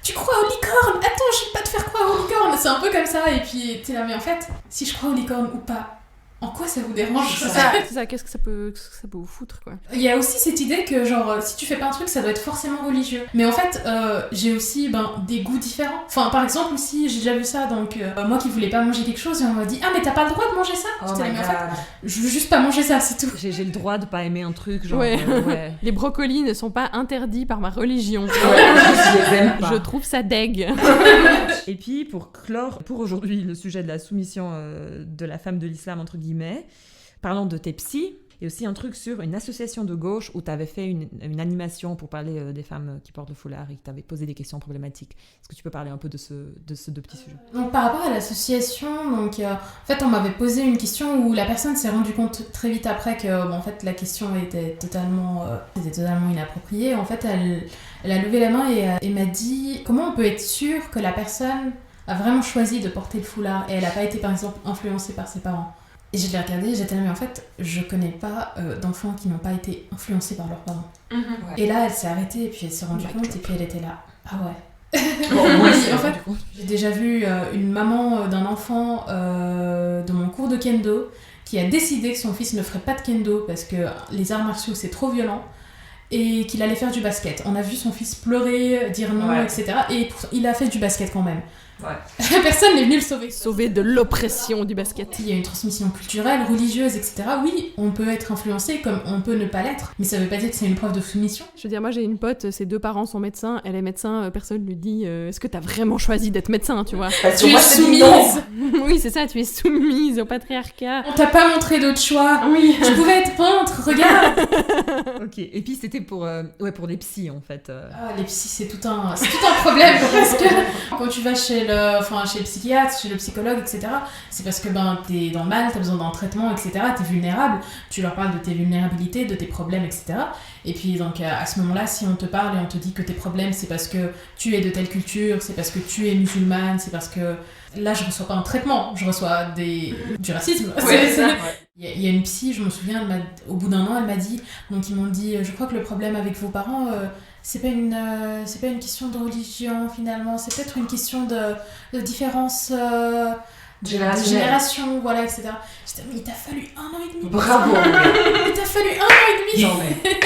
tu crois aux licornes? Attends, je vais pas te faire croire aux licornes. C'est un peu comme ça, et puis t'es là, mais en fait, si je crois aux licornes ou pas, en quoi ça vous dérange? C'est ça, qu'est-ce que ça peut vous foutre, quoi. Il y a aussi cette idée que genre si tu fais pas un truc ça doit être forcément religieux. Mais en fait j'ai aussi des goûts différents. Enfin par exemple aussi j'ai déjà vu ça donc moi qui voulais pas manger quelque chose et on m'a dit ah mais t'as pas le droit de manger ça. Oh J'étais là, my mais en fait god. je veux juste pas manger ça c'est tout. J'ai le droit de pas aimer un truc, genre... Ouais. ouais. Les brocolis ne sont pas interdits par ma religion. Ouais, je les aime pas. Je trouve ça deg. Et puis, pour clore, pour aujourd'hui, le sujet de la soumission de la femme de l'islam, entre guillemets, parlant de tes psys, et aussi un truc sur une association de gauche où tu avais fait une animation pour parler des femmes qui portent le foulard et que tu avais posé des questions problématiques. Est-ce que tu peux parler un peu de ces deux petits sujets? Donc par rapport à l'association, donc en fait on m'avait posé une question où la personne s'est rendue compte très vite après que en fait la question était totalement inappropriée. En fait elle a levé la main et m'a dit comment on peut être sûr que la personne a vraiment choisi de porter le foulard et elle n'a pas été par exemple influencée par ses parents. Et je l'ai regardé, j'étais là mais en fait je connais pas d'enfants qui n'ont pas été influencés par leurs parents. Ouais. Et là elle s'est arrêtée et puis elle s'est rendue compte et puis elle était là ah ouais. Bon, moi, Oui, c'est- en fait, j'ai déjà vu une maman d'un enfant de mon cours de kendo qui a décidé que son fils ne ferait pas de kendo parce que les arts martiaux c'est trop violent et qu'il allait faire du basket. On a vu son fils pleurer, dire non, Ouais. etc. Et il a fait du basket quand même. Ouais. Personne n'est venu le sauver. Sauver de l'oppression du basket. Il y a une transmission culturelle, religieuse, etc. Oui, on peut être influencé comme on peut ne pas l'être, mais ça veut pas dire que c'est une preuve de soumission. Je veux dire, moi j'ai une pote, ses deux parents sont médecins, elle est médecin, personne lui dit est-ce que t'as vraiment choisi d'être médecin, tu vois. Parce que Tu es moi, je te dis non. soumise. Oui, c'est ça, tu es soumise au patriarcat. On t'a pas montré d'autre choix. Oui. Je pouvais être peintre, regarde. Ok, et puis c'était pour des psys en fait. Ah, les psys, c'est tout un problème parce que quand tu vas chez le psychiatre, chez le psychologue, etc., c'est parce que t'es dans le mal, t'as besoin d'un traitement, etc., t'es vulnérable, tu leur parles de tes vulnérabilités, de tes problèmes, etc. Et puis donc à ce moment-là, si on te parle et on te dit que tes problèmes, c'est parce que tu es de telle culture, c'est parce que tu es musulmane, c'est parce que... Là, je reçois pas un traitement, je reçois du racisme. Ouais, c'est ça. Ouais. Il y a une psy, je me souviens, au bout d'un an, elle m'a dit, donc ils m'ont dit, je crois que le problème avec vos parents, c'est pas une question de religion finalement, c'est peut-être une question de différence de génération, voilà, etc. J'étais, mais il t'a fallu 1 an et demi. Bravo. Il t'a fallu 1 an et demi. Non, mais...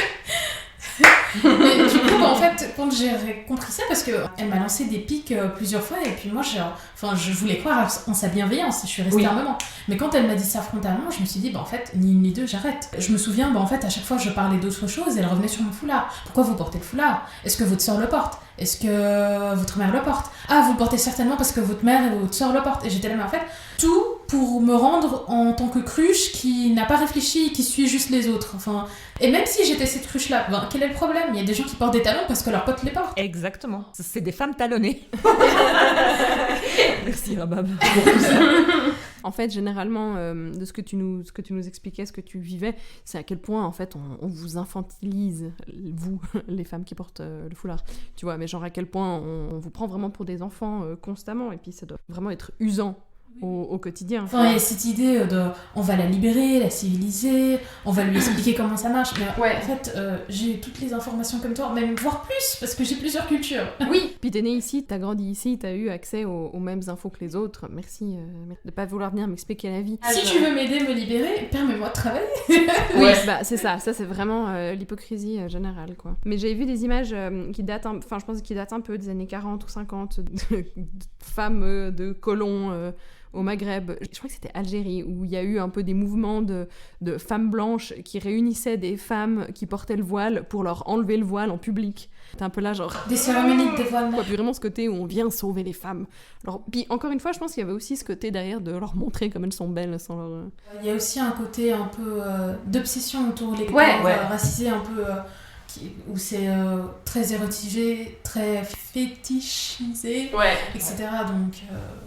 Mais du coup, en fait, quand j'ai compris ça, parce qu'elle m'a lancé des pics plusieurs fois, et puis moi, je voulais croire en sa bienveillance, je suis restée Oui. un moment. Mais quand elle m'a dit ça frontalement, je me suis dit, en fait, ni une ni deux, j'arrête. Je me souviens, en fait, à chaque fois, je parlais d'autre chose, et elle revenait sur mon foulard. Pourquoi vous portez le foulard? Est-ce que votre soeur le porte? Est-ce que votre mère le porte? Ah, vous le portez certainement parce que votre mère et votre soeur le portent. Et j'étais là, mais en fait, tout pour me rendre en tant que cruche qui n'a pas réfléchi et qui suit juste les autres. Enfin, et même si j'étais cette cruche-là, quel est le problème? Il y a des gens qui portent des talons parce que leurs potes les portent. Exactement. C'est des femmes talonnées. Merci Rabab. En fait, généralement, de ce que tu nous expliquais, ce que tu vivais, c'est à quel point, en fait, on vous infantilise, vous, les femmes qui portent le foulard. Tu vois, mais genre à quel point on vous prend vraiment pour des enfants constamment, et puis ça doit vraiment être usant au quotidien. Enfin, il y a cette idée on va la libérer, la civiliser, on va lui expliquer comment ça marche. Mais Ouais. en fait, j'ai eu toutes les informations comme toi, même voire plus, parce que j'ai plusieurs cultures. Oui, puis t'es né ici, t'as grandi ici, t'as eu accès aux mêmes infos que les autres. Merci de pas vouloir venir m'expliquer la vie. Si tu veux m'aider, me libérer, permets-moi de travailler. Oui, bah c'est ça c'est vraiment l'hypocrisie générale, quoi. Mais j'ai vu des images qui datent, je pense qu'ils datent un peu des années 40 ou 50, de femmes de colons au Maghreb, je crois que c'était Algérie, où il y a eu un peu des mouvements de femmes blanches qui réunissaient des femmes qui portaient le voile pour leur enlever le voile en public. T'es un peu là genre... Des cérémonies de dévoilement. Quoi, puis vraiment ce côté où on vient sauver les femmes. Alors, puis encore une fois, je pense qu'il y avait aussi ce côté derrière de leur montrer comme elles sont belles sans leur... Il y a aussi un côté un peu d'obsession autour des Ouais, corps ouais. racisés, un peu où c'est très érotisé, très fétichisé, etc. Donc,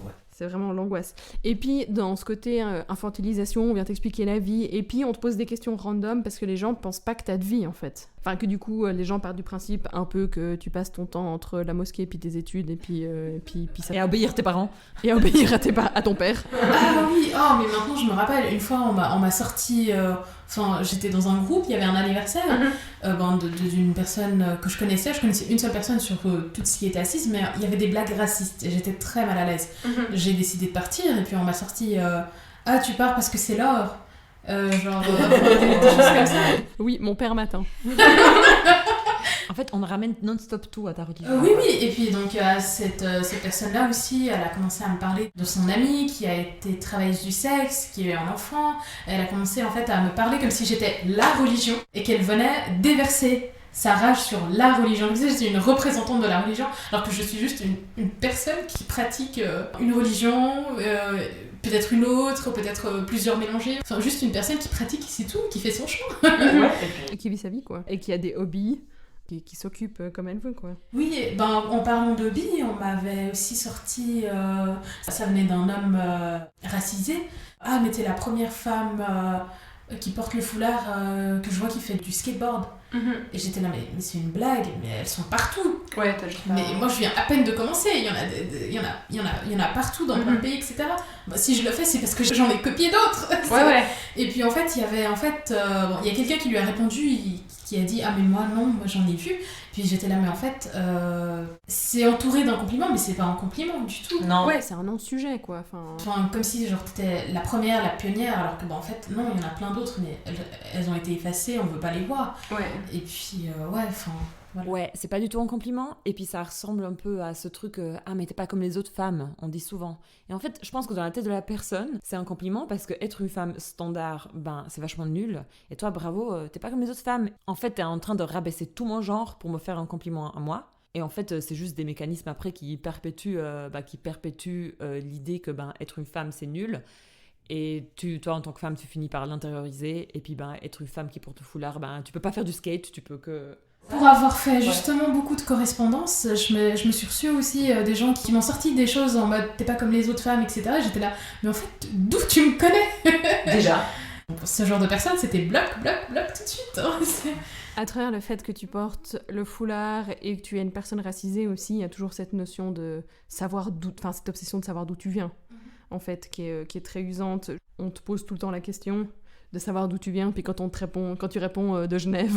ouais. C'est vraiment l'angoisse. Et puis, dans ce côté infantilisation, on vient t'expliquer la vie, et puis on te pose des questions random parce que les gens pensent pas que t'as de vie, en fait. Enfin, que du coup, les gens partent du principe un peu que tu passes ton temps entre la mosquée et puis tes études, et puis ça... Et à obéir tes parents. Et à obéir à ton père. Ah oui, oh, mais maintenant je me rappelle, une fois on m'a sorti, enfin j'étais dans un groupe, il y avait un anniversaire d'une personne que je connaissais une seule personne sur tout ce qui était assise, mais il y avait des blagues racistes et j'étais très mal à l'aise. J'ai décidé de partir et puis on m'a sorti ah tu pars parce que c'est l'or, des choses comme ça. Oui, mon père m'attend. En fait, on ramène non-stop tout à ta religion. Oui, et puis donc cette personne-là aussi, elle a commencé à me parler de son amie qui a été travailleuse du sexe, qui a eu un enfant. Elle a commencé en fait à me parler comme si j'étais la religion et qu'elle venait déverser sa rage sur la religion. Comme si j'étais une représentante de la religion, alors que je suis juste une personne qui pratique une religion, peut-être une autre, peut-être plusieurs mélangées. Enfin, juste une personne qui pratique, c'est tout, qui fait son choix. Et qui vit sa vie, quoi. Et qui a des hobbies, qui s'occupe comme elle veut, quoi. Oui, en parlant de bi, on m'avait aussi sorti, ça venait d'un homme racisé. Ah, mais t'es la première femme qui porte le foulard que je vois qui fait du skateboard. Et j'étais là, mais c'est une blague, mais elles sont partout. Ouais, t'as juste Mais moi je viens à peine de commencer, il y en a partout dans plein de pays, etc. Bah, si je le fais, c'est parce que j'en ai copié d'autres. Ouais. Et puis en fait, il y a quelqu'un qui lui a répondu, qui a dit ah mais moi j'en ai vu. Puis j'étais là mais en fait c'est entouré d'un compliment mais c'est pas un compliment du tout. Non. Ouais, c'est un non-sujet, quoi. Enfin comme si genre t'étais la première, la pionnière, alors que en fait non, il y en a plein d'autres mais elles ont été effacées, on veut pas les voir. Ouais. Et puis ouais, enfin... Voilà. Ouais, c'est pas du tout un compliment, et puis ça ressemble un peu à ce truc ah mais t'es pas comme les autres femmes, on dit souvent. Et en fait, je pense que dans la tête de la personne, c'est un compliment parce que être une femme standard, c'est vachement nul. Et toi, bravo, t'es pas comme les autres femmes. En fait, t'es en train de rabaisser tout mon genre pour me faire un compliment à moi. Et en fait, c'est juste des mécanismes après qui perpétuent l'idée que être une femme, c'est nul. Et toi, en tant que femme, tu finis par l'intérioriser. Et puis, être une femme qui porte le foulard, tu peux pas faire du skate, tu peux que... Pour avoir fait justement beaucoup de correspondances, je me suis reçue aussi des gens qui m'ont sorti des choses en mode t'es pas comme les autres femmes, etc. J'étais là, mais en fait, d'où tu me connais? Déjà. Ce genre de personne, c'était bloc tout de suite. Hein. À travers le fait que tu portes le foulard et que tu es une personne racisée aussi, il y a toujours cette notion de savoir d'où, enfin cette obsession de savoir d'où tu viens, en fait, qui est très usante. On te pose tout le temps la question de savoir d'où tu viens, puis quand tu réponds de Genève,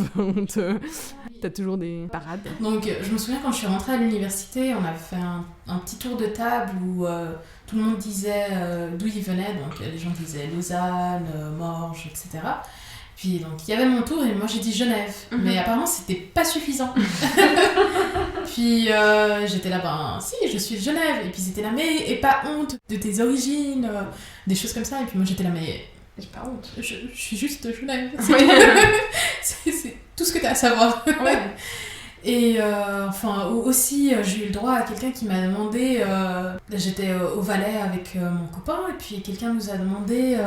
t'as toujours des parades. Donc je me souviens quand je suis rentrée à l'université, on avait fait un petit tour de table où tout le monde disait d'où il venait, donc les gens disaient Lausanne, Morges, etc. Puis donc il y avait mon tour et moi j'ai dit Genève, mais apparemment c'était pas suffisant. Puis j'étais là, si, je suis de Genève, et puis c'était là, mais et pas honte de tes origines, des choses comme ça, et puis moi j'étais là, mais j'ai pas honte, je suis juste de Genève. C'est tout ce que t'as à savoir. Ouais. Et aussi j'ai eu le droit à quelqu'un qui m'a demandé, j'étais au Valais avec mon copain et puis quelqu'un nous a demandé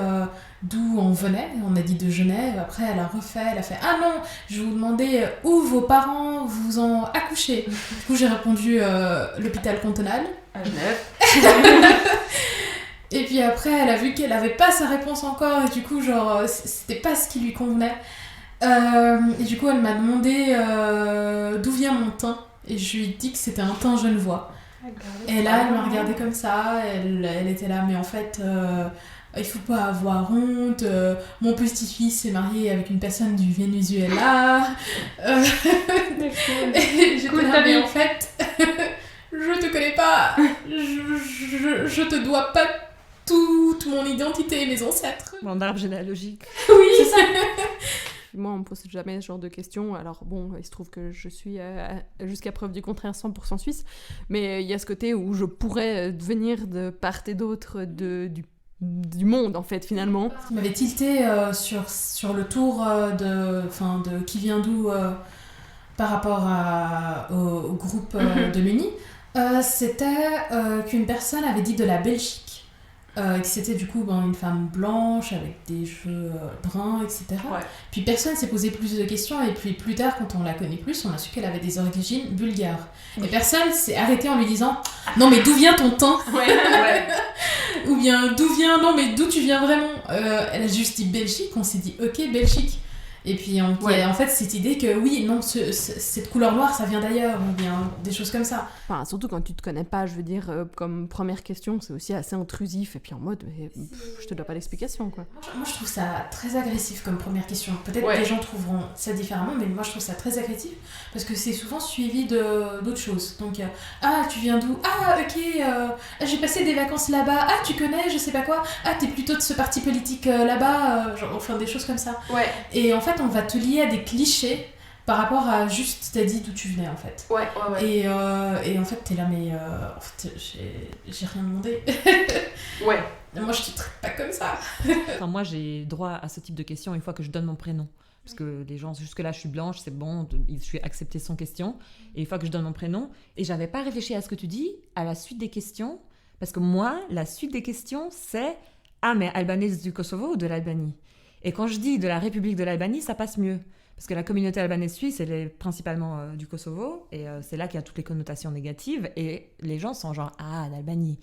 d'où on venait, on a dit de Genève, après elle a fait ah non, je vous demandais où vos parents vous ont accouché. Du coup j'ai répondu l'hôpital cantonal. À Genève. Et puis après elle a vu qu'elle avait pas sa réponse encore et du coup genre c'était pas ce qui lui convenait. Et du coup elle m'a demandé d'où vient mon teint et je lui ai dit que c'était un teint genevois. Et là elle m'a regardée comme ça, elle était là mais en fait il faut pas avoir honte, mon petit-fils s'est marié avec une personne du Venezuela. Et j'étais là mais en fait je te connais pas, je te dois pas toute mon identité et mes ancêtres. Mon arbre généalogique. Oui, c'est ça. Puis moi, on me pose jamais ce genre de questions. Alors bon, il se trouve que je suis, jusqu'à preuve du contraire, 100% suisse. Mais il y a ce côté où je pourrais venir de part et d'autre du monde, en fait, finalement. Tu m'avais tilté sur le tour de qui vient d'où par rapport au groupe de l'Uni. C'était qu'une personne avait dit de la Belgique. Que c'était du coup une femme blanche avec des cheveux bruns, etc. Ouais. Puis personne s'est posé plus de questions et puis plus tard, quand on la connaît plus, on a su qu'elle avait des origines bulgares. Et personne s'est arrêté en lui disant « Non mais d'où vient ton teint ?» Ouais. Ou bien « d'où tu viens vraiment ?» Elle a juste dit « Belgique », on s'est dit « Ok, Belgique ». Et puis en fait cette idée que oui, non, cette couleur noire ça vient d'ailleurs, ou bien des choses comme ça. Enfin, surtout quand tu te connais pas, je veux dire, comme première question, c'est aussi assez intrusif. Et puis en mode, je te dois pas d'explication, quoi. Moi je trouve ça très agressif comme première question. Peut-être que les gens trouveront ça différemment, mais moi je trouve ça très agressif parce que c'est souvent suivi d'autres choses. Donc tu viens d'où ? Ah ok, j'ai passé des vacances là-bas. Ah tu connais, je sais pas quoi. Ah t'es plutôt de ce parti politique là-bas, enfin des choses comme ça. Ouais. Et en fait on va te lier à des clichés par rapport à juste t'as dit d'où tu venais en fait. Ouais. Et en fait t'es là mais en fait j'ai rien demandé. Ouais. Moi je te traite pas comme ça. Enfin, moi, j'ai droit à ce type de questions une fois que je donne mon prénom. Parce que les gens, jusque-là, je suis blanche, c'est bon, je suis acceptée sans question. Et une fois que je donne mon prénom, et j'avais pas réfléchi à ce que tu dis, à la suite des questions, parce que moi, la suite des questions, c'est « Ah, mais albanaise du Kosovo ou de l'Albanie ?» Et quand je dis de la République de l'Albanie, ça passe mieux. Parce que la communauté albanaise suisse, elle est principalement du Kosovo, et c'est là qu'il y a toutes les connotations négatives, et les gens sont genre « Ah, l'Albanie !»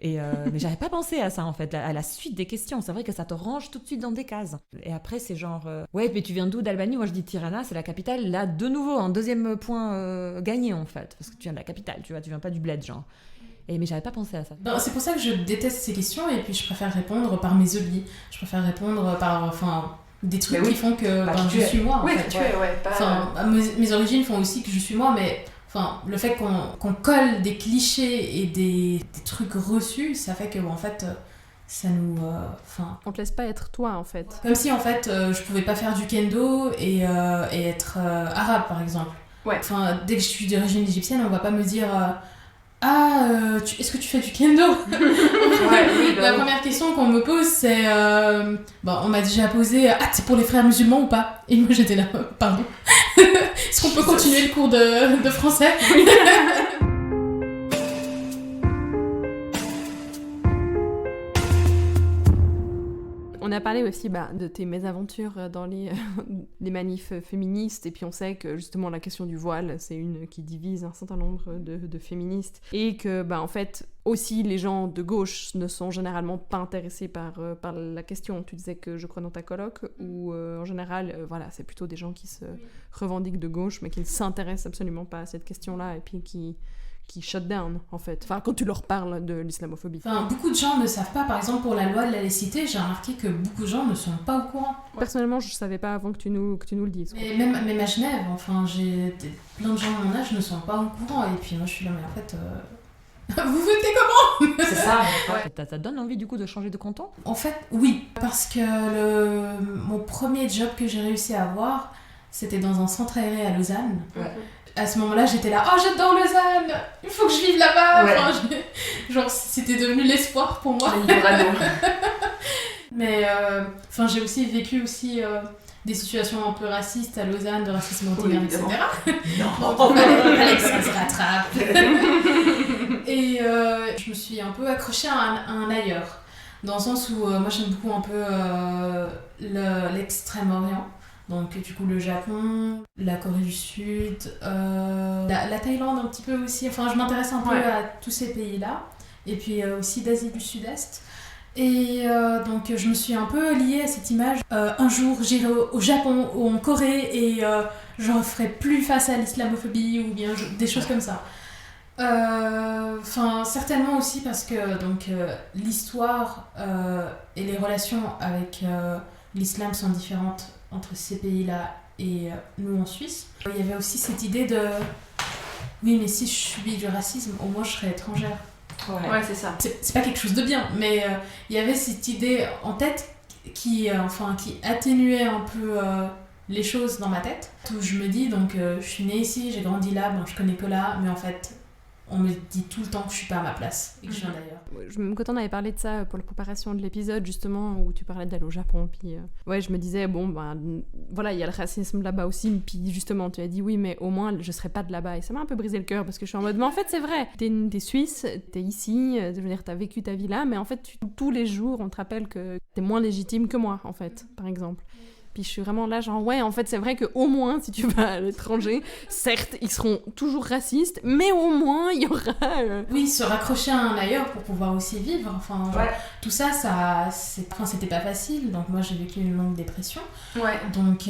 mais j'avais pas pensé à ça en fait, à la suite des questions. C'est vrai que ça te range tout de suite dans des cases. Et après c'est genre ouais mais tu viens d'où d'Albanie ? Moi je dis Tirana, c'est la capitale. Là de nouveau un deuxième point gagné en fait, parce que tu viens de la capitale, tu viens pas du bled genre. Mais j'avais pas pensé à ça. C'est pour ça que je déteste ces questions et puis je préfère répondre par mes hobbies. Je préfère répondre par des trucs qui font que je suis moi en fait. Tu es, pas... mes origines font aussi que je suis moi, mais le fait qu'on colle des clichés et des trucs reçus, ça fait que en fait ça nous on te laisse pas être toi en fait. Comme si en fait je pouvais pas faire du kendo et être arabe par exemple. Ouais. Dès que je suis d'origine égyptienne, on va pas me dire est-ce que tu fais du kendo? La première question qu'on me pose, c'est on m'a déjà posé c'est pour les frères musulmans ou pas? Et moi j'étais là, pardon. Est-ce qu'on peut continuer le cours de français? On a parlé aussi de tes mésaventures dans les manifs féministes, et puis on sait que justement la question du voile, c'est une qui divise un certain nombre de féministes, et que en fait aussi les gens de gauche ne sont généralement pas intéressés par la question. Tu disais que je crois dans ta coloc, où en général c'est plutôt des gens qui se revendiquent de gauche mais qui ne s'intéressent absolument pas à cette question-là, et puis qui shut down en fait, quand tu leur parles de l'islamophobie. Beaucoup de gens ne savent pas, par exemple pour la loi de la laïcité, j'ai remarqué que beaucoup de gens ne sont pas au courant. Personnellement je savais pas avant que tu nous le dises. Mais même à Genève, j'ai plein de gens de mon âge ne sont pas au courant, et puis moi je suis là mais en fait vous votez comment? C'est ça. Ça donne envie du coup de changer de canton? En fait oui, parce que mon premier job que j'ai réussi à avoir, c'était dans un centre aéré à Lausanne. Ouais. À ce moment-là, j'étais là, j'adore Lausanne, il faut que je vive là-bas. Ouais. C'était devenu l'espoir pour moi. Mais j'ai aussi vécu des situations un peu racistes à Lausanne, de racisme anti-mère, etc. Donc il fallait que ça se rattrape. Et je me suis un peu accrochée à un ailleurs, dans le sens où moi j'aime beaucoup un peu l'extrême-orient. Donc du coup le Japon, la Corée du Sud, la Thaïlande un petit peu aussi. Je m'intéresse un peu à tous ces pays-là. Et puis aussi d'Asie du Sud-Est. Et donc je me suis un peu liée à cette image. Un jour j'irai au Japon ou en Corée et je ne ferai plus face à l'islamophobie ou bien des choses comme ça. Certainement aussi parce que l'histoire et les relations avec l'islam sont différentes entre ces pays-là et nous en Suisse. Il y avait aussi cette idée de oui mais si je subis du racisme, au moins je serai étrangère. Ouais, c'est ça. C'est pas quelque chose de bien, mais il y avait cette idée en tête qui atténuait un peu les choses dans ma tête. Où je me dis, donc je suis née ici, j'ai grandi là, bon, je connais que là, mais en fait, on me dit tout le temps que je suis pas à ma place et que je viens d'ailleurs. Quand on avait parlé de ça pour la préparation de l'épisode, justement, où tu parlais d'aller au Japon, puis je me disais, bon, voilà, il y a le racisme là-bas aussi, puis justement, tu as dit oui, mais au moins, je serais pas de là-bas. Et ça m'a un peu brisé le cœur, parce que je suis en mode, mais en fait, c'est vrai, t'es suisse, t'es ici, je veux dire, t'as vécu ta vie là, mais en fait, tous les jours, on te rappelle que t'es moins légitime que moi, en fait, par exemple. Puis je suis vraiment là, genre, ouais, en fait, c'est vrai qu'au moins, si tu vas à l'étranger, certes, ils seront toujours racistes, mais au moins, il y aura... Oui, se raccrocher à un ailleurs pour pouvoir aussi vivre. Enfin, tout ça, c'était pas facile. Donc moi, j'ai vécu une longue dépression. Ouais. Donc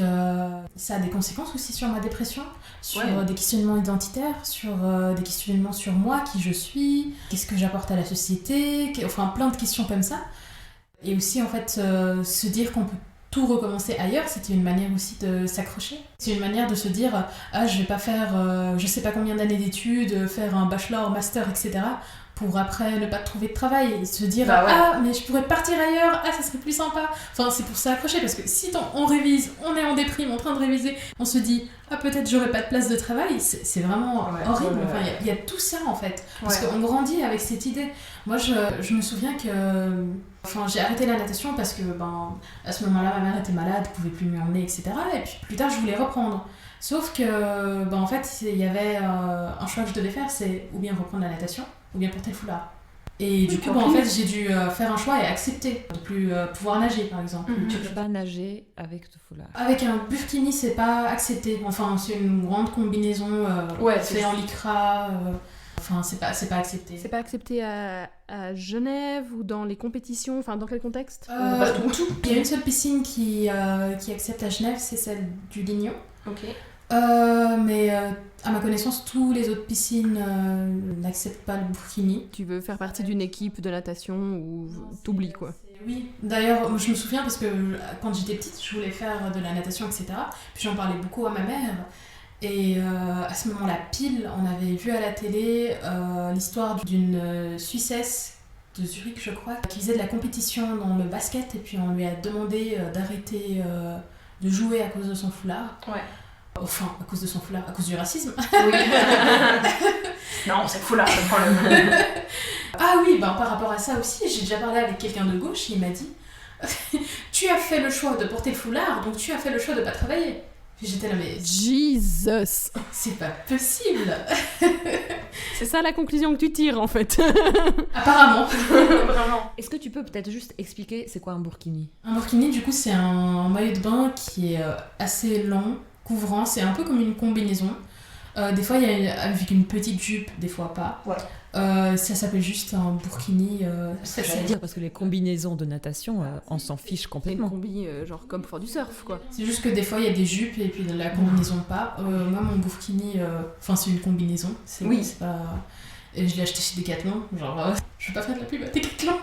ça a des conséquences aussi sur ma dépression, sur des questionnements identitaires, sur des questionnements sur moi, qui je suis, qu'est-ce que j'apporte à la société, enfin, plein de questions comme ça. Et aussi, en fait, se dire qu'on peut tout recommencer ailleurs, c'était une manière aussi de s'accrocher. C'est une manière de se dire je vais pas faire je sais pas combien d'années d'études, faire un bachelor, master, etc. pour après ne pas trouver de travail et se dire mais je pourrais partir ailleurs, ça serait plus sympa. Enfin, c'est pour s'accrocher, parce que si on révise, on est en déprime, en train de réviser, on se dit peut-être j'aurais pas de place de travail, c'est vraiment horrible. Enfin, il y a tout ça en fait, parce qu'on grandit avec cette idée. Moi, je me souviens que j'ai arrêté la natation parce que à ce moment-là, ma mère était malade, pouvait plus m'emmener, etc. Et puis plus tard, je voulais reprendre. Sauf que en fait, il y avait un choix que je devais faire, c'est ou bien reprendre la natation, ou bien porter le foulard. Et du coup, en fait, j'ai dû faire un choix et accepter de plus pouvoir nager, par exemple. Tu peux pas nager avec le foulard. Avec un burkini, c'est pas accepté. Enfin, c'est une grande combinaison faite en lycra. Enfin, c'est pas accepté. C'est pas accepté à Genève ou dans les compétitions, enfin dans quel contexte Tout. Il y a une seule piscine qui accepte à Genève, c'est celle du Lignon. Ok. Mais à ma connaissance, tous les autres piscines n'acceptent pas le burkini. Tu veux faire partie d'une équipe de natation ou t'oublies quoi. Oui, d'ailleurs, je me souviens parce que quand j'étais petite, je voulais faire de la natation, etc. Puis j'en parlais beaucoup à ma mère. Et à ce moment-là, pile, on avait vu à la télé l'histoire d'une Suissesse de Zurich, je crois, qui faisait de la compétition dans le basket, et puis on lui a demandé d'arrêter de jouer à cause de son foulard. Ouais. Enfin, à cause de son foulard, à cause du racisme. Oui. Non, c'est le foulard, c'est le problème. Ah oui, par rapport à ça aussi, j'ai déjà parlé avec quelqu'un de gauche, il m'a dit tu as fait le choix de porter le foulard, donc tu as fait le choix de pas travailler. Puis j'étais là, mais... Jesus. C'est pas possible. C'est ça la conclusion que tu tires, en fait. Apparemment. Vraiment. Est-ce que tu peux peut-être juste expliquer c'est quoi un burkini ? Un burkini, du coup, c'est un maillot de bain qui est assez long, couvrant. C'est un peu comme une combinaison. Des fois, il y a avec une petite jupe, des fois pas. Ouais. Ça s'appelle juste un burkini. J'allais dire, parce que les combinaisons de natation, on s'en fiche complètement. Une combi, genre comme pour du surf, quoi. C'est juste que des fois, il y a des jupes et puis de la combinaison pas. Moi, mon burkini, c'est une combinaison. C'est pas... Et je l'ai acheté chez Decathlon. Genre, je vais pas faire de la pub à Decathlon.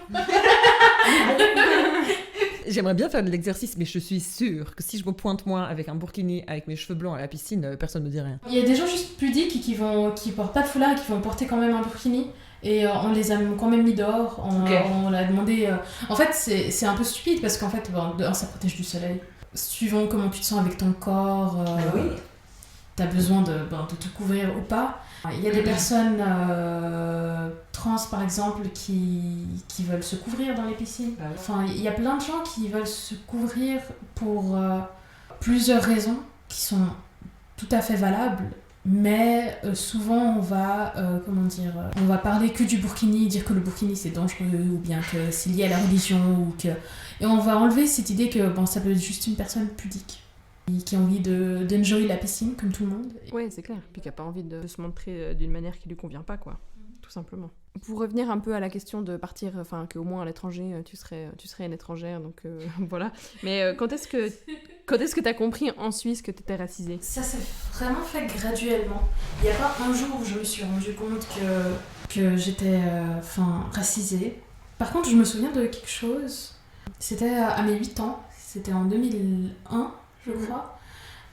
J'aimerais bien faire de l'exercice, mais je suis sûre que si je me pointe moi avec un burkini, avec mes cheveux blancs à la piscine, personne ne me dit rien. Il y a des gens juste pudiques qui portent pas de foulard et qui vont porter quand même un burkini. Et on les a quand même mis dehors. On l'a demandé... En fait, c'est un peu stupide parce qu'en fait, dehors, ça protège du soleil. Suivant comment tu te sens avec ton corps, t'as besoin de te couvrir ou pas. Il y a des personnes trans, par exemple, qui veulent se couvrir dans les piscines. Enfin, il y a plein de gens qui veulent se couvrir pour plusieurs raisons qui sont tout à fait valables. Mais souvent, on va parler que du burkini, dire que le burkini c'est dangereux, ou bien que c'est lié à la religion, et on va enlever cette idée que ça peut être juste une personne pudique qui a envie d'enjoy la piscine comme tout le monde. Oui, c'est clair. Puis qui n'a pas envie de se montrer d'une manière qui lui convient pas, quoi. Tout simplement. Pour revenir un peu à la question de partir, qu'au moins à l'étranger, tu serais une étrangère, donc voilà. Mais quand est-ce que t'as compris en Suisse que t'étais racisée ? Ça s'est vraiment fait graduellement. Il n'y a pas un jour où je me suis rendu compte que j'étais racisée. Par contre, je me souviens de quelque chose. C'était à mes 8 ans. C'était en 2001, je crois.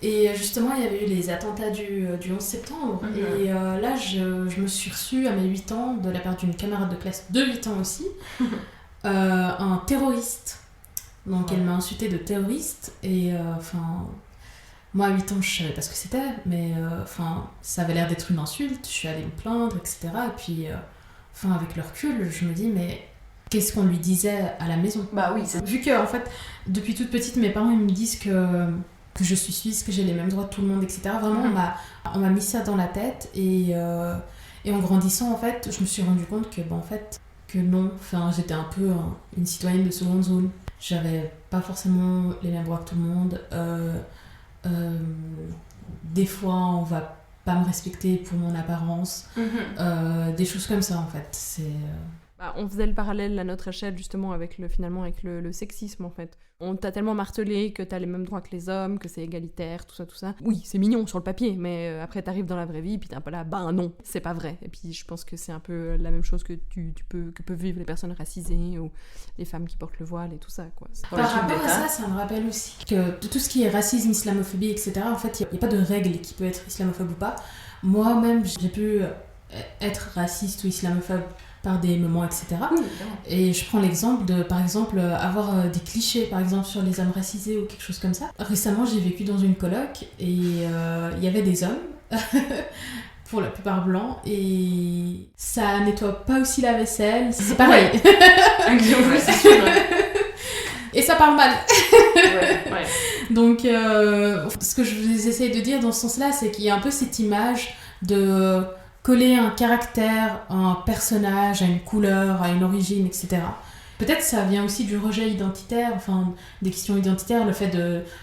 Et justement, il y avait eu les attentats du 11 septembre. Et là, je me suis reçue à mes 8 ans, de la part d'une camarade de classe de 8 ans aussi, un terroriste. Donc elle m'a insultée de terroriste. Et Moi, à 8 ans, je savais pas ce que c'était, mais ça avait l'air d'être une insulte. Je suis allée me plaindre, etc. Et puis, avec le recul, je me dis, mais qu'est-ce qu'on lui disait à la maison ? Bah oui, c'est... Vu que, en fait, depuis toute petite, mes parents ils me disent que je suis suisse, que j'ai les mêmes droits que tout le monde, etc. Vraiment, on m'a mis ça dans la tête. Et en grandissant, en fait, je me suis rendu compte que, que non. J'étais un peu une citoyenne de seconde zone. J'avais pas forcément les mêmes droits que tout le monde. Des fois, on va pas me respecter pour mon apparence. Des choses comme ça, en fait. On faisait le parallèle à notre échelle justement avec le sexisme en fait. On t'a tellement martelé que t'as les mêmes droits que les hommes, que c'est égalitaire, tout ça. Oui, c'est mignon sur le papier, mais après t'arrives dans la vraie vie, puis t'es un peu là, non, c'est pas vrai. Et puis je pense que c'est un peu la même chose que que peuvent vivre les personnes racisées ou les femmes qui portent le voile et tout ça, quoi. Par rapport à ça me rappelle aussi que tout ce qui est racisme, islamophobie, etc., en fait, il n'y a pas de règle qui peut être islamophobe ou pas. Moi-même, j'ai pu être raciste ou islamophobe par des moments, etc. Et je prends l'exemple de, par exemple, avoir des clichés, par exemple, sur les hommes racisés ou quelque chose comme ça. Récemment, j'ai vécu dans une coloc et il y avait des hommes, pour la plupart blancs, et ça nettoie pas aussi la vaisselle, c'est pareil. C'est sûr. Et ça parle mal. Ouais. Donc, ce que je vous essaye de dire dans ce sens-là, c'est qu'il y a un peu cette image de coller un caractère à un personnage, à une couleur, à une origine, etc. Peut-être ça vient aussi du rejet identitaire, des questions identitaires, le fait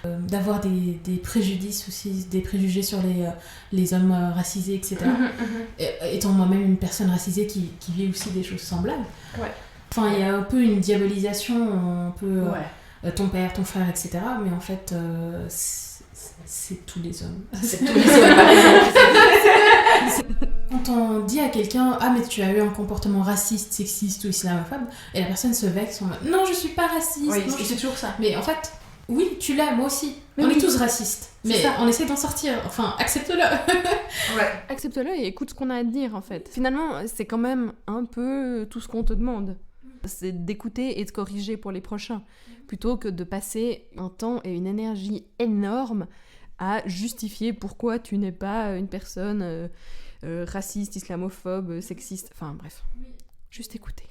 d'avoir des préjudices aussi, des préjugés sur les hommes racisés, etc. Étant moi-même une personne racisée qui vit aussi des choses semblables. Ouais. Il y a un peu une diabolisation, un peu ton père, ton frère, etc. Mais en fait, c'est tous les hommes. C'est tous les hommes, par exemple. Quand on dit à quelqu'un « Ah, mais tu as eu un comportement raciste, sexiste ou islamophobe », et la personne se vexe en mode « Non, je suis pas raciste. Oui, non, c'est toujours ça. Mais en fait, oui, tu l'as, moi aussi. Mais on oui. est tous racistes. Mais on essaie d'en sortir. Accepte-le. Ouais. Accepte-le et écoute ce qu'on a à te dire, en fait. Finalement, c'est quand même un peu tout ce qu'on te demande. C'est d'écouter et de corriger pour les prochains, plutôt que de passer un temps et une énergie énorme à justifier pourquoi tu n'es pas une personne raciste, islamophobe, sexiste, bref. Juste écouter.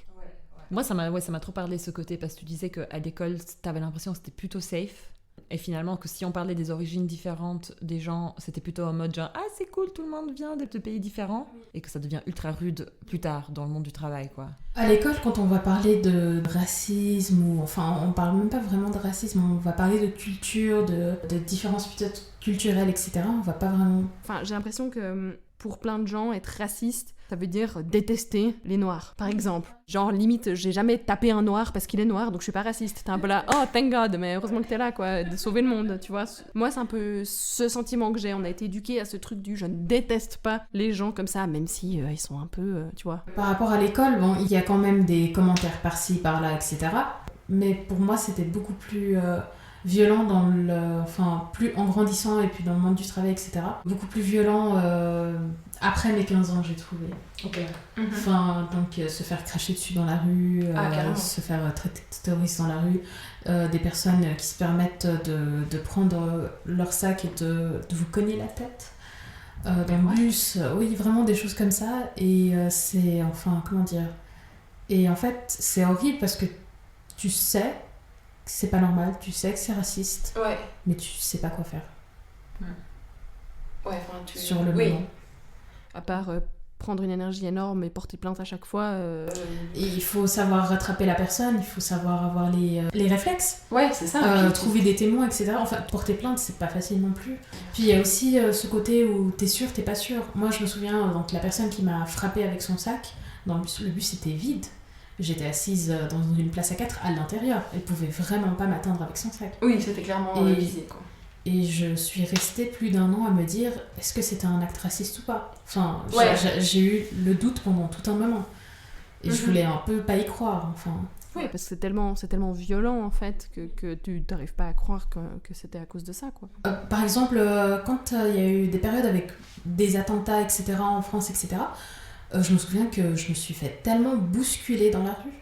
Moi, ça m'a trop parlé ce côté, parce que tu disais qu'à l'école, t'avais l'impression que c'était plutôt safe. Et finalement, que si on parlait des origines différentes des gens, c'était plutôt en mode genre « Ah, c'est cool, tout le monde vient de pays différents ». Et que ça devient ultra rude plus tard, dans le monde du travail, quoi. À l'école, quand on va parler de racisme, on parle même pas vraiment de racisme, on va parler de culture, de différences peut-être culturelles, etc. On va pas vraiment... J'ai l'impression que pour plein de gens, être raciste, ça veut dire détester les noirs, par exemple. Genre, limite, j'ai jamais tapé un noir parce qu'il est noir, donc je suis pas raciste. T'es un peu là, oh, thank God, mais heureusement que t'es là, quoi, de sauver le monde, tu vois. Moi, c'est un peu ce sentiment que j'ai. On a été éduqués à ce truc du je ne déteste pas les gens comme ça, même si ils sont un peu, tu vois. Par rapport à l'école, il y a quand même des commentaires par-ci, par-là, etc. Mais pour moi, c'était beaucoup plus... violent plus en grandissant et puis dans le monde du travail, etc. Beaucoup plus violent après mes 15 ans, j'ai trouvé. Ok. Donc se faire cracher dessus dans la rue, se faire traiter de terroriste dans la rue, des personnes qui se permettent de prendre leur sac et de vous cogner la tête dans le bus. Oui, vraiment des choses comme ça. Et c'est, comment dire... Et en fait, c'est horrible parce que tu sais que c'est pas normal, tu sais que c'est raciste, mais tu sais pas quoi faire. Sur le moment. À part prendre une énergie énorme et porter plainte à chaque fois. Et il faut savoir rattraper la personne, il faut savoir avoir les réflexes. Ouais, c'est ça. Trouver des témoins, etc. Porter plainte, c'est pas facile non plus. Puis il y a aussi ce côté où t'es sûr, t'es pas sûr. Moi, je me souviens, donc la personne qui m'a frappée avec son sac, dans le bus était vide. J'étais assise dans une place à 4 à l'intérieur. Elle pouvait vraiment pas m'atteindre avec son sac. Oui, c'était clairement visé, quoi. Et je suis restée plus d'1 an à me dire, est-ce que c'était un acte raciste ou pas ? J'ai eu le doute pendant tout un moment. Et je voulais un peu pas y croire, Oui, parce que c'est tellement violent, en fait, que tu n'arrives pas à croire que c'était à cause de ça, quoi. Par exemple, quand il y a eu des périodes avec des attentats, etc., en France, etc., je me souviens que je me suis fait tellement bousculer dans la rue.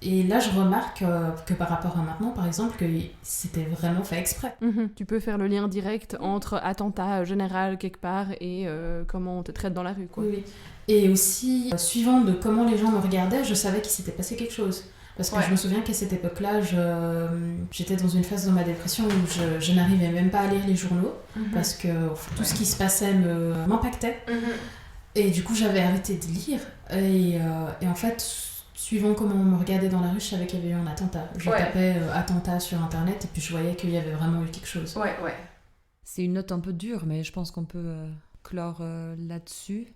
Et là, je remarque que par rapport à maintenant, par exemple, que c'était vraiment fait exprès. Tu peux faire le lien direct entre attentat général quelque part et comment on te traite dans la rue, quoi. Oui. Et aussi, suivant de comment les gens me regardaient, je savais qu'il s'était passé quelque chose. Parce que je me souviens qu'à cette époque-là, j'étais dans une phase de ma dépression où je n'arrivais même pas à lire les journaux, parce que tout ce qui se passait m'impactait. Et du coup, j'avais arrêté de lire. Et en fait, suivant comment on me regardait dans la rue, je savais qu'il y avait eu un attentat. Je tapais attentat sur Internet et puis je voyais qu'il y avait vraiment eu quelque chose. C'est une note un peu dure, mais je pense qu'on peut clore là-dessus.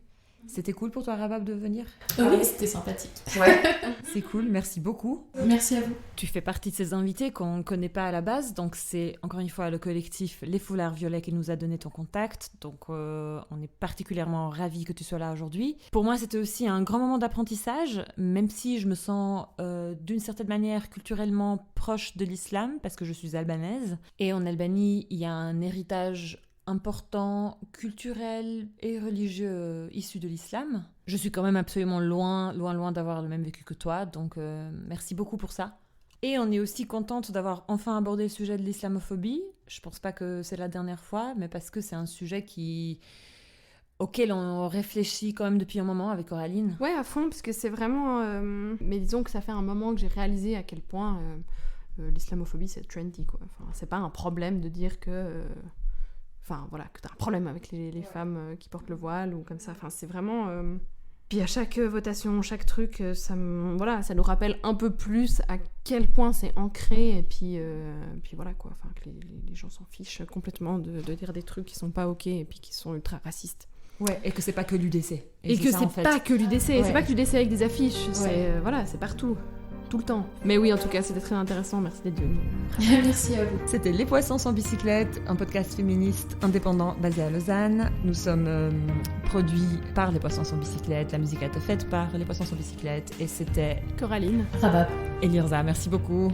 C'était cool pour toi, Rabab, de venir ? Oui, c'était sympathique. C'est cool, merci beaucoup. Merci à vous. Tu fais partie de ces invités qu'on ne connaît pas à la base, donc c'est encore une fois le collectif Les Foulards Violets qui nous a donné ton contact, donc on est particulièrement ravis que tu sois là aujourd'hui. Pour moi, c'était aussi un grand moment d'apprentissage, même si je me sens d'une certaine manière culturellement proche de l'islam, parce que je suis albanaise, et en Albanie, il y a un héritage important, culturel et religieux issu de l'islam. Je suis quand même absolument loin d'avoir le même vécu que toi, donc merci beaucoup pour ça. Et on est aussi contente d'avoir enfin abordé le sujet de l'islamophobie. Je pense pas que c'est la dernière fois, mais parce que c'est un sujet auquel on réfléchit quand même depuis un moment avec Coraline. Ouais, à fond, parce que c'est vraiment... Mais disons que ça fait un moment que j'ai réalisé à quel point l'islamophobie, c'est trendy, quoi. Enfin, c'est pas un problème de dire que... Enfin, voilà, que t'as un problème avec les femmes qui portent le voile ou comme ça. Enfin, c'est vraiment... Puis à chaque votation, chaque truc, ça nous rappelle un peu plus à quel point c'est ancré. Et puis voilà, quoi. Enfin, que les gens s'en fichent complètement de dire des trucs qui sont pas OK et puis qui sont ultra racistes. Ouais, et que c'est pas que l'UDC. Et que c'est pas que l'UDC. C'est pas que l'UDC avec des affiches. C'est, c'est partout. Tout le temps. Mais oui, en tout cas, c'était très intéressant. Merci d'être venu. Merci à vous. C'était Les Poissons sans bicyclette, un podcast féministe indépendant basé à Lausanne. Nous sommes produits par Les Poissons sans bicyclette. La musique a été faite par Les Poissons sans bicyclette. Et c'était Coraline, Rabab et Lirza. Merci beaucoup.